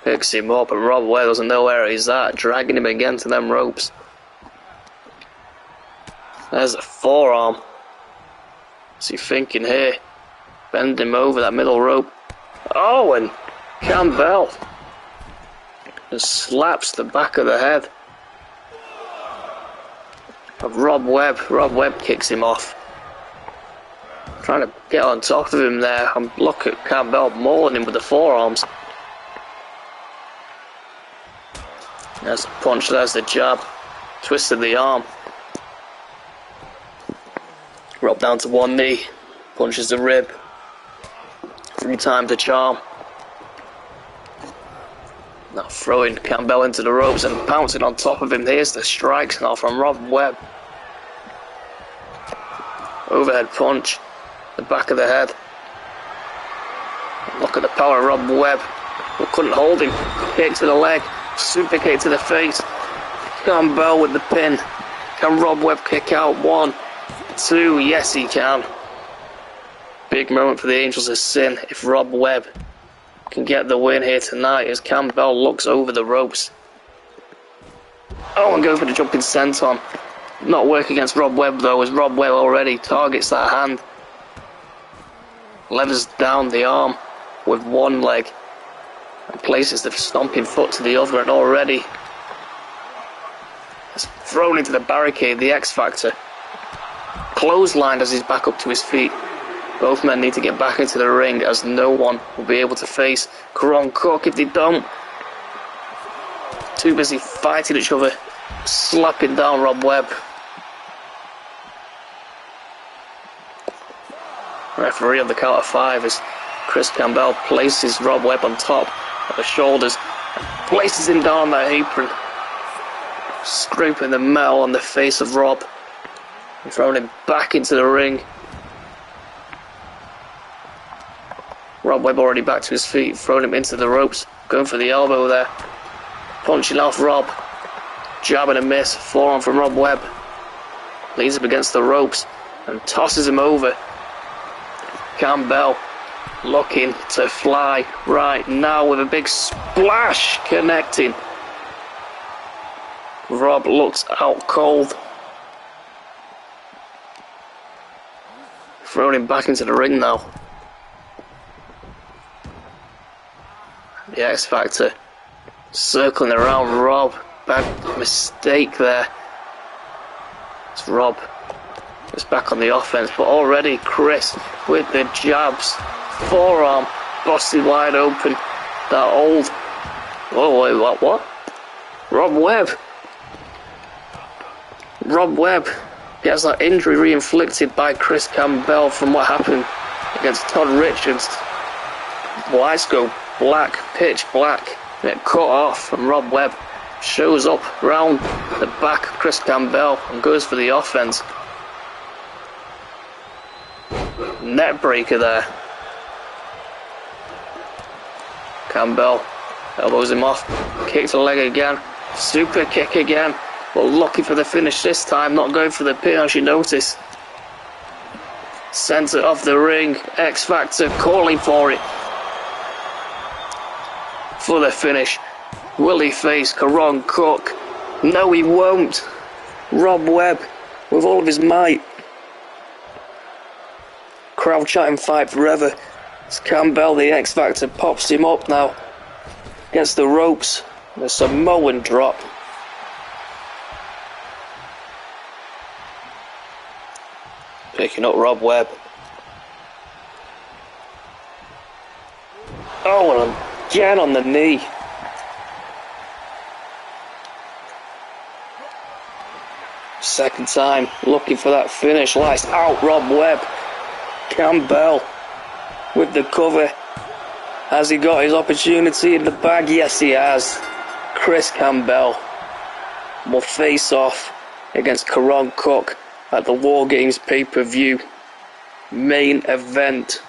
Picks him up, and Rob Webb doesn't know where he's at. Dragging him again to them ropes. There's a forearm. What's he thinking here? Bend him over that middle rope. Oh, and Campbell just slaps the back of the head of Rob Webb. Rob Webb kicks him off. Trying to get on top of him there. And look at Campbell mauling him with the forearms. There's a punch, there's the jab. Twisted the arm. Rob down to one knee. Punches the rib. 3 times the charm. Now throwing Campbell into the ropes and pouncing on top of him. Here's the strikes now from Rob Webb. Overhead punch. The back of the head. Look at the power of Rob Webb. But couldn't hold him. Kick to the leg. Super kick to the face. Campbell with the pin. Can Rob Webb kick out? 1, 2, yes he can. Big moment for the Angels of Sin if Rob Webb can get the win here tonight as Campbell looks over the ropes. Oh, and go for the jumping senton. Not work against Rob Webb though, as Rob Webb already targets that hand. Levers down the arm with one leg and places the stomping foot to the other, and already has thrown into the barricade the X Factor. Clotheslined as he's back up to his feet. Both men need to get back into the ring as no one will be able to face Karon Cook if they don't. Too busy fighting each other, slapping down Rob Webb. Referee on the count of 5 as Chris Campbell places Rob Webb on top of the shoulders, places him down on that apron, scraping the metal on the face of Rob and throwing him back into the ring. Rob Webb already back to his feet, throwing him into the ropes, going for the elbow there, punching off Rob, jab and a miss, forearm from Rob Webb, leads him against the ropes and tosses him over. Campbell looking to fly right now with a big splash connecting. Rob looks out cold. Throwing him back into the ring now. The X Factor circling around Rob. Bad mistake there. It's Rob. It's back on the offense, but already Chris with the jabs. Forearm busted wide open. That old... Oh, wait, what? Rob Webb. Rob Webb gets that injury re-inflicted by Chris Campbell from what happened against Todd Richards. Lights go black, pitch black. Get cut off, and Rob Webb shows up round the back of Chris Campbell and goes for the offense. Net breaker there. Campbell elbows him off, kicks the leg again, super kick again, but looking for the finish this time, not going for the pin as you notice. Centre of the ring, X Factor calling for it. For the finish. Will he face Karon Cook? No, he won't. Rob Webb with all of his might. Crowd chatting fight forever. As Campbell, the X Factor, pops him up now. Gets the ropes. The Samoan drop. Picking up Rob Webb. Oh, and again on the knee. Second time, looking for that finish. Lights out, Rob Webb. Campbell with the cover. Has he got his opportunity in the bag? Yes, he has. Chris Campbell will face off against Karon Cook at the War Games pay-per-view main event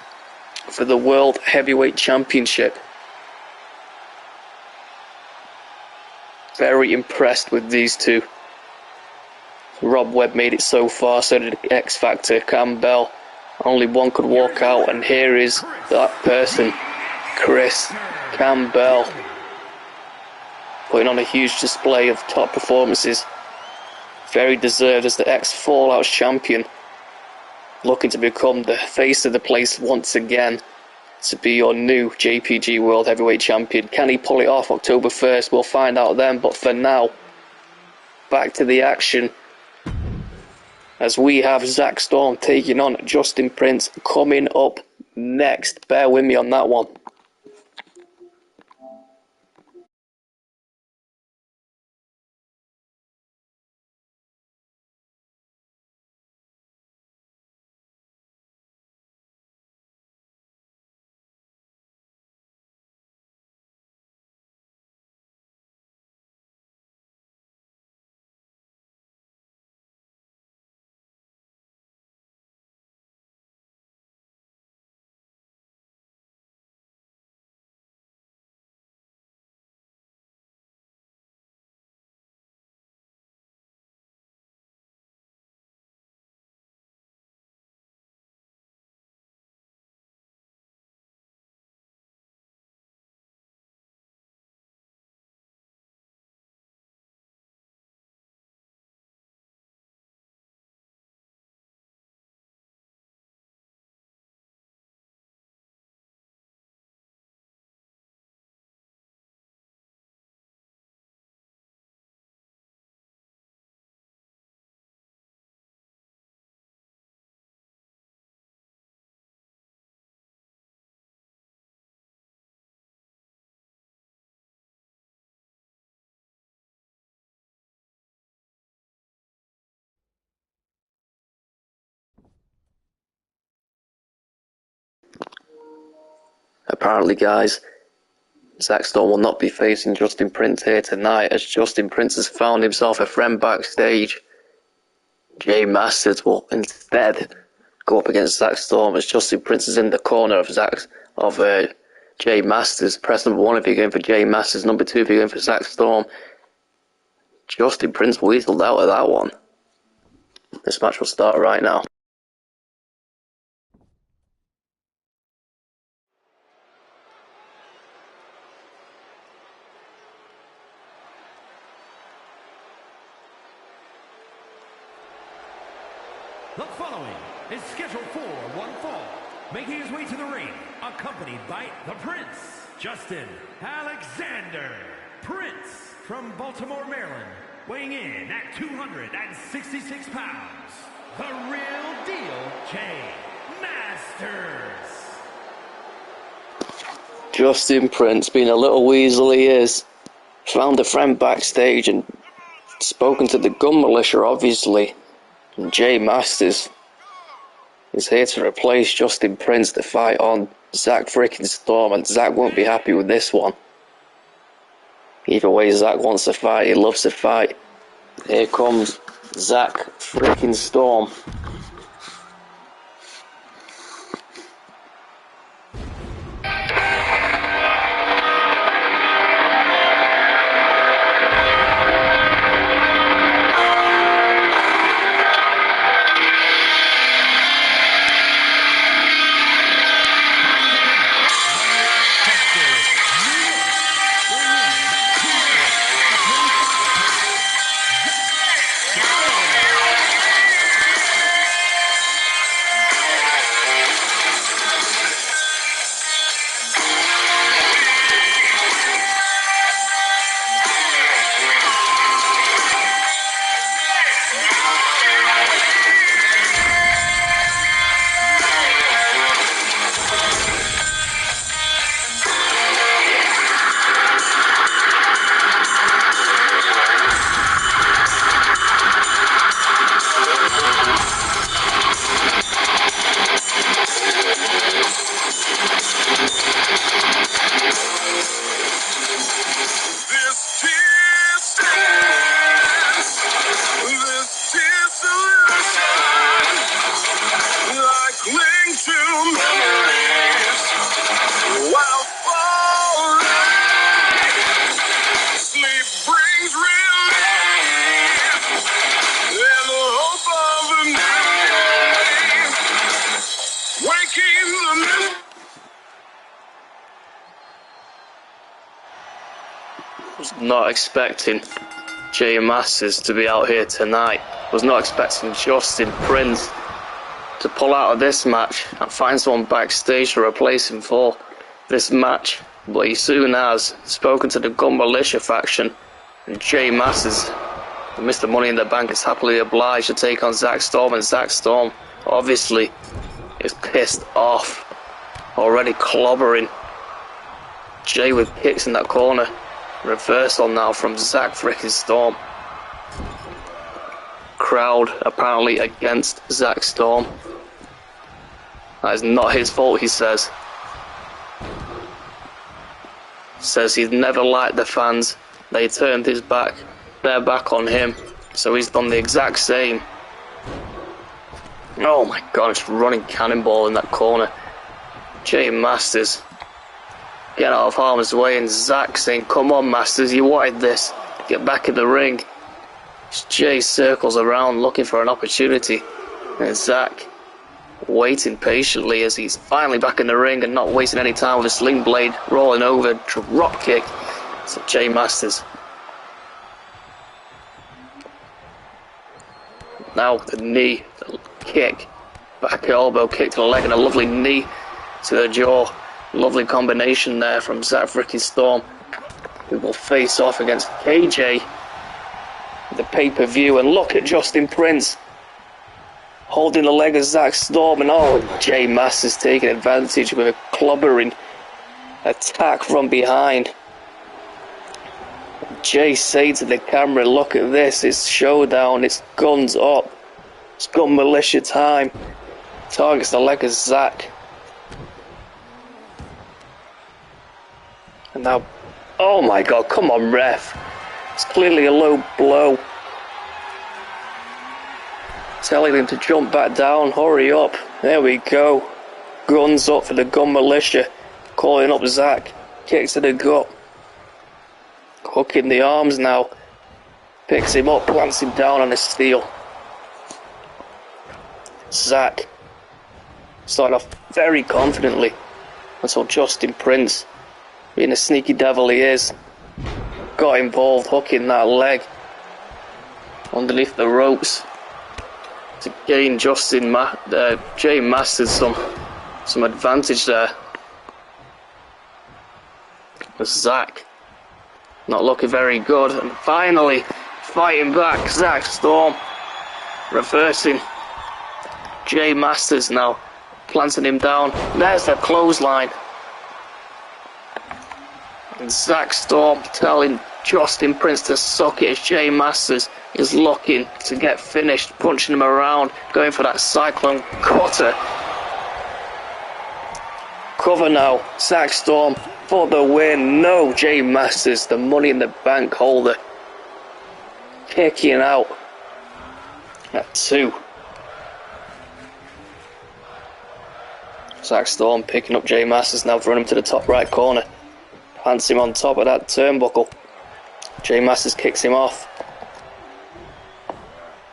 for the World Heavyweight Championship. Very impressed with these two. Rob Webb made it so far, so did X Factor. Campbell, only one could walk out, and here is that person, Chris Campbell, putting on a huge display of top performances. Very deserved as the ex-Fallout champion, looking to become the face of the place once again, to be your new JPG World Heavyweight Champion. Can he pull it off October 1st? We'll find out then, but for now, back to the action, as we have Zach Storm taking on Justin Prince coming up next. Bear with me on that one. apparently, guys, Zack Storm will not be facing Justin Prince here tonight, as Justin Prince has found himself a friend backstage. Jay Masters will instead go up against Zack Storm, as Justin Prince is in the corner of Jay Masters. Press number 1 if you're going for Jay Masters, number 2 if you're going for Zack Storm. Justin Prince weaseled out of that one. This match will start right now. The following is scheduled for one fall, making his way to the ring, accompanied by the Prince, Justin Alexander Prince, from Baltimore, Maryland, weighing in at 266 pounds, the real deal, Jay Masters. Justin Prince, being a little weasel he is, found a friend backstage and spoken to the gun militia, obviously. And Jay Masters is here to replace Justin Prince to fight on Zack freaking Storm, and Zack won't be happy with this one. Either way, Zack wants to fight, he loves to fight. Here comes Zack freaking Storm. Was not expecting Jay Masters to be out here tonight. Was not expecting Justin Prince to pull out of this match and find someone backstage to replace him for this match. But he soon has spoken to the Gun Militia faction, and Jay Masters, Mr. Money in the Bank, is happily obliged to take on Zack Storm, and Zack Storm obviously is pissed off, already clobbering Jay with kicks in that corner. Reversal now from Zack freaking Storm. Crowd apparently against Zack Storm. That is not his fault, he says. Says he's never liked the fans. They turned their back on him. So he's done the exact same. Oh my god, it's running cannonball in that corner. Jay Masters get out of harm's way, and Zack saying, "Come on, Masters, you wanted this. Get back in the ring." Jay circles around looking for an opportunity, and Zack waiting patiently as he's finally back in the ring and not wasting any time with a sling blade, rolling over, drop kick to Jay Masters. Now the knee, the kick, back elbow kick to the leg, and a lovely knee to the jaw. Lovely combination there from Zack freaking Storm, who will face off against KJ, the pay-per-view. And look at Justin Prince holding the leg of Zack Storm, and Jay Masters taking advantage with a clobbering attack from behind. Jay saying to the camera, "Look at this, it's showdown, it's guns up, it's Gun Militia time." Targets the leg of Zack. And now, oh my god, come on, ref. It's clearly a low blow. Telling him to jump back down, hurry up. There we go. Guns up for the gun militia. Calling up Zack. Kick to the gut. Hooking the arms now. Picks him up, plants him down on a steel. Zack started off very confidently until Justin Prince, being the sneaky devil he is, got involved, hooking that leg underneath the ropes to gain Jay Masters some advantage there. But Zack not looking very good, and finally fighting back. Zack Storm reversing Jay Masters now, planting him down. There's the clothesline. And Zack Storm telling Justin Prince to suck it as Jay Masters is looking to get finished, punching him around, going for that cyclone cutter. Cover now, Zack Storm for the win. No, Jay Masters, the Money in the Bank holder, kicking out at 2. Zack Storm picking up Jay Masters now, throwing him to the top right corner. Plants him on top of that turnbuckle. Jay Masters kicks him off.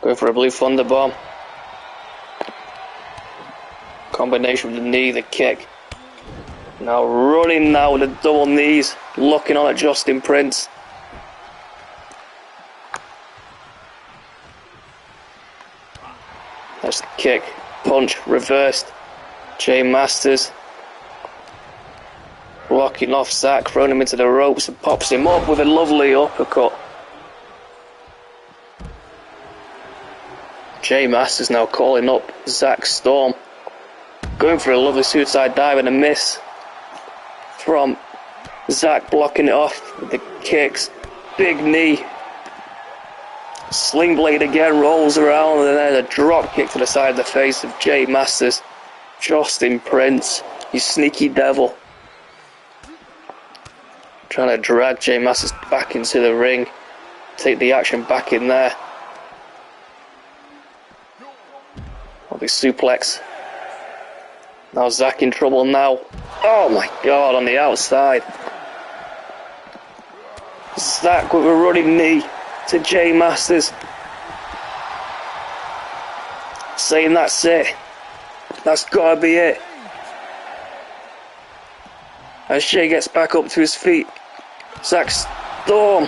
Going for a blue thunder bomb. Combination with the knee, the kick. Now running now with the double knees, looking on at Justin Prince. That's the kick, punch, reversed. Jay Masters blocking off Zack, throwing him into the ropes and pops him up with a lovely uppercut. Jay Masters now calling up Zack Storm, going for a lovely suicide dive and a miss from Zack, blocking it off with the kicks. Big knee, sling blade again, rolls around, and then a drop kick to the side of the face of Jay Masters. Justin Prince, you sneaky devil, trying to drag Jay Masters back into the ring, take the action back in there. Lovely suplex. Now Zack in trouble now. Oh my god, on the outside. Zack with a running knee to Jay Masters, saying that's it. That's gotta be it. As Jay gets back up to his feet, Zack Storm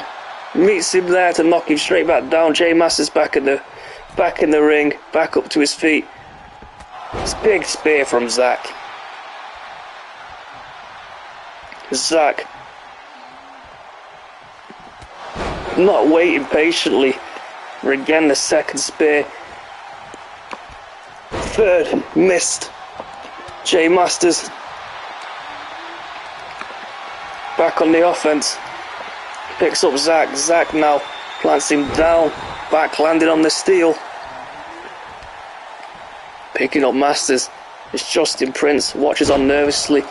meets him there to knock him straight back down. Jay Masters back in the ring, back up to his feet. It's a big spear from Zack. Zack not waiting patiently for again the second spear. Third missed. Jay Masters back on the offense. Picks up Zack. Zack now plants him down. Back landing on the steel. Picking up Masters. It's Justin Prince. Watches on nervously.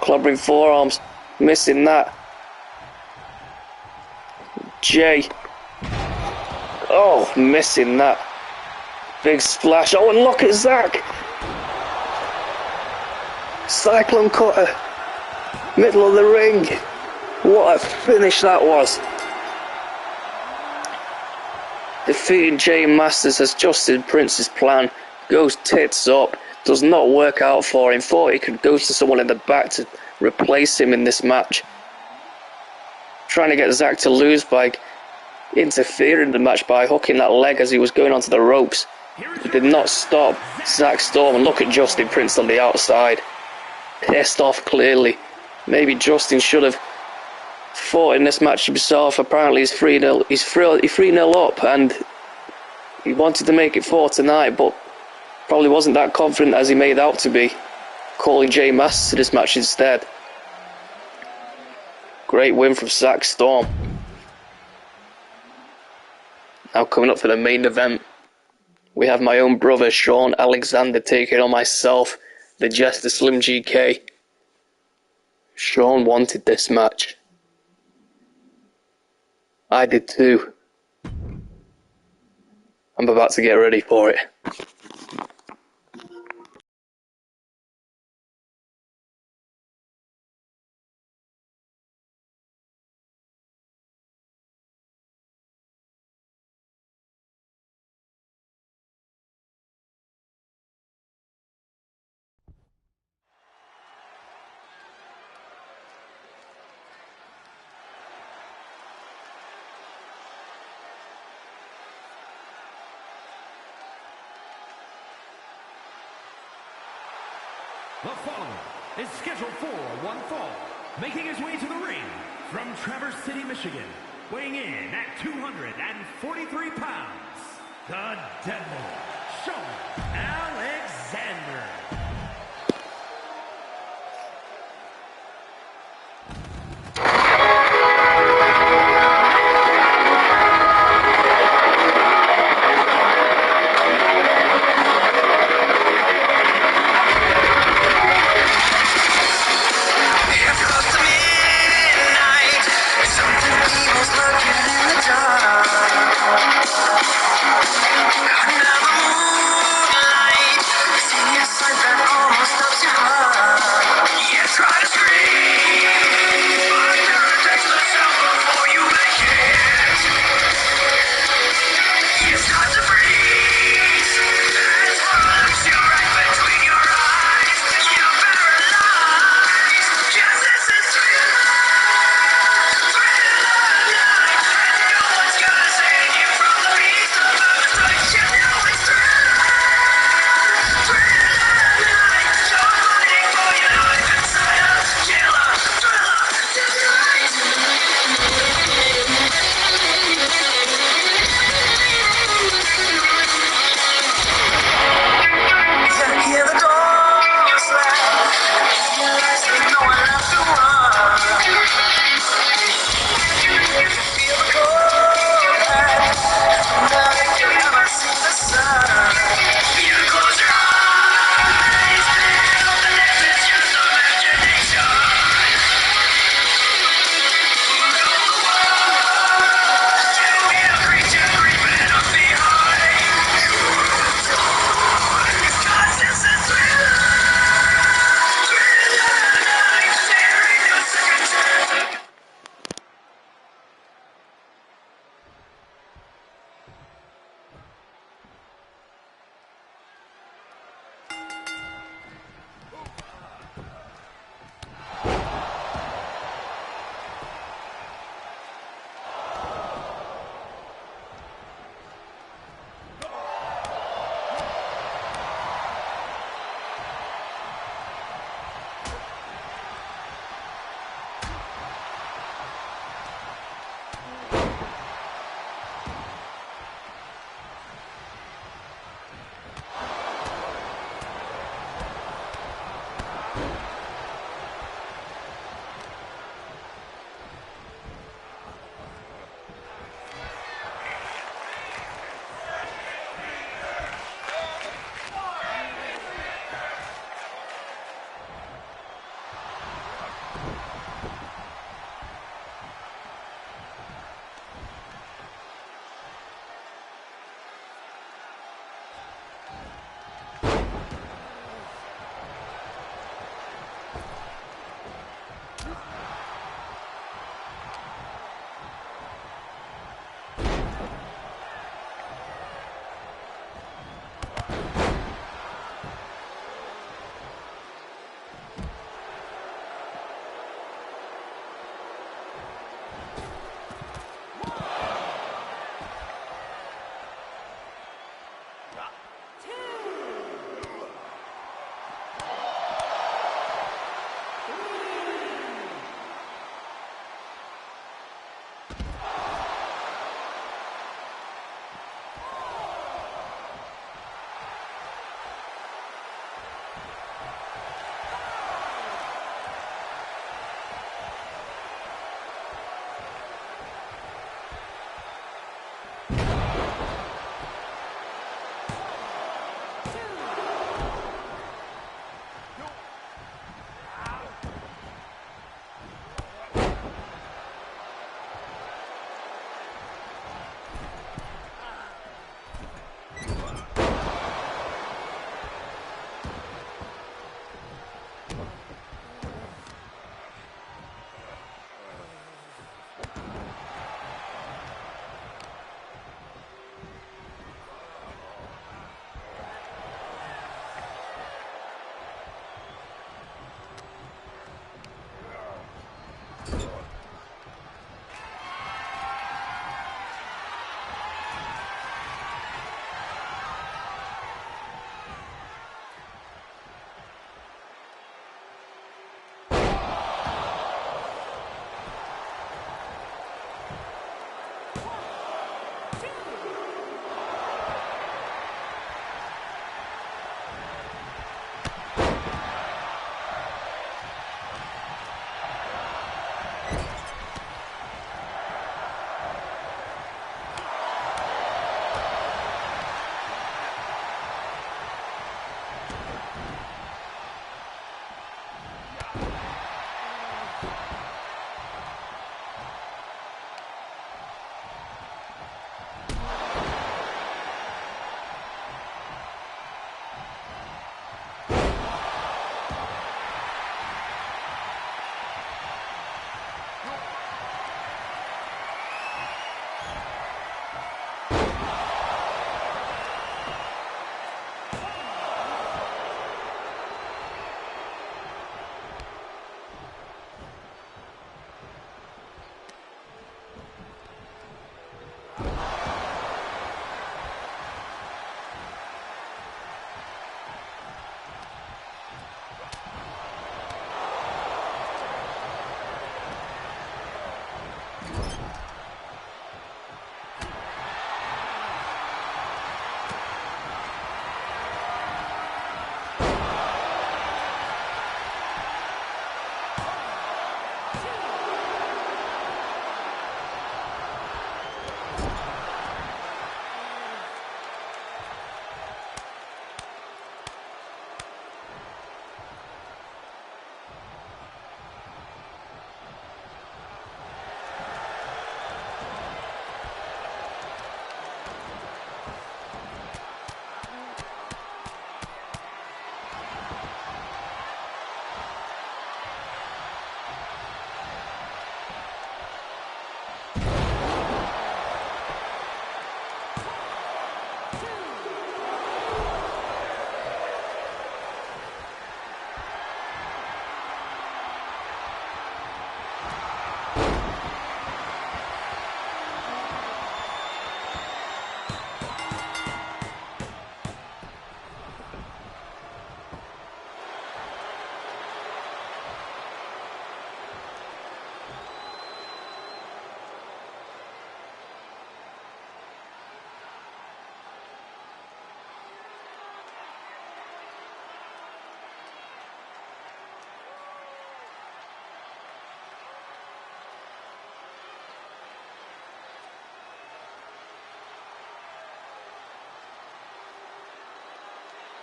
Clobbering forearms. Missing that. Jay. Oh, missing that. Big splash. Oh, and look at Zack. Cyclone cutter. Middle of the ring. What a finish that was. Defeating Jay Masters as Justin Prince's plan goes tits up. Does not work out for him. Thought he could go to someone in the back to replace him in this match. Trying to get Zack to lose by interfering in the match by hooking that leg as he was going onto the ropes. He did not stop Zack Storm, and look at Justin Prince on the outside. Pissed off clearly. Maybe Justin should have fought in this match himself. Apparently he's 3-0 up and he wanted to make it 4 tonight, but probably wasn't that confident as he made out to be, calling Jay Masters to this match instead. Great win from Zack Storm. Now coming up for the main event, we have my own brother Sean Alexander taking on myself, the Jester Slim GK. Sean wanted this match. I did too. I'm about to get ready for it. The following is scheduled for one fall, making his way to the ring from Traverse City, Michigan, weighing in at 243 pounds, the Devil, Sean Alexander.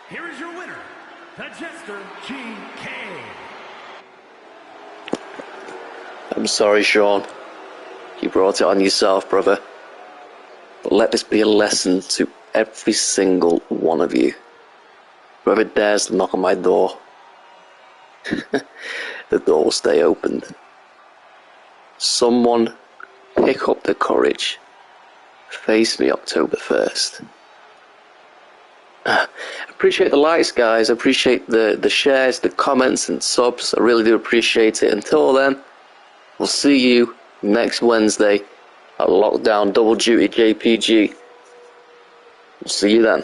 here is your winner, the Jester GK. I'm sorry, Sean. You brought it on yourself, brother. But let this be a lesson to every single one of you. Whoever dares to knock on my door, the door will stay opened. Someone pick up the courage. Face me October 1st. Appreciate the likes, guys. Appreciate the shares, the comments and subs. I really do appreciate it. Until then, we'll see you next Wednesday at Lockdown Double Duty JPG. We'll see you then.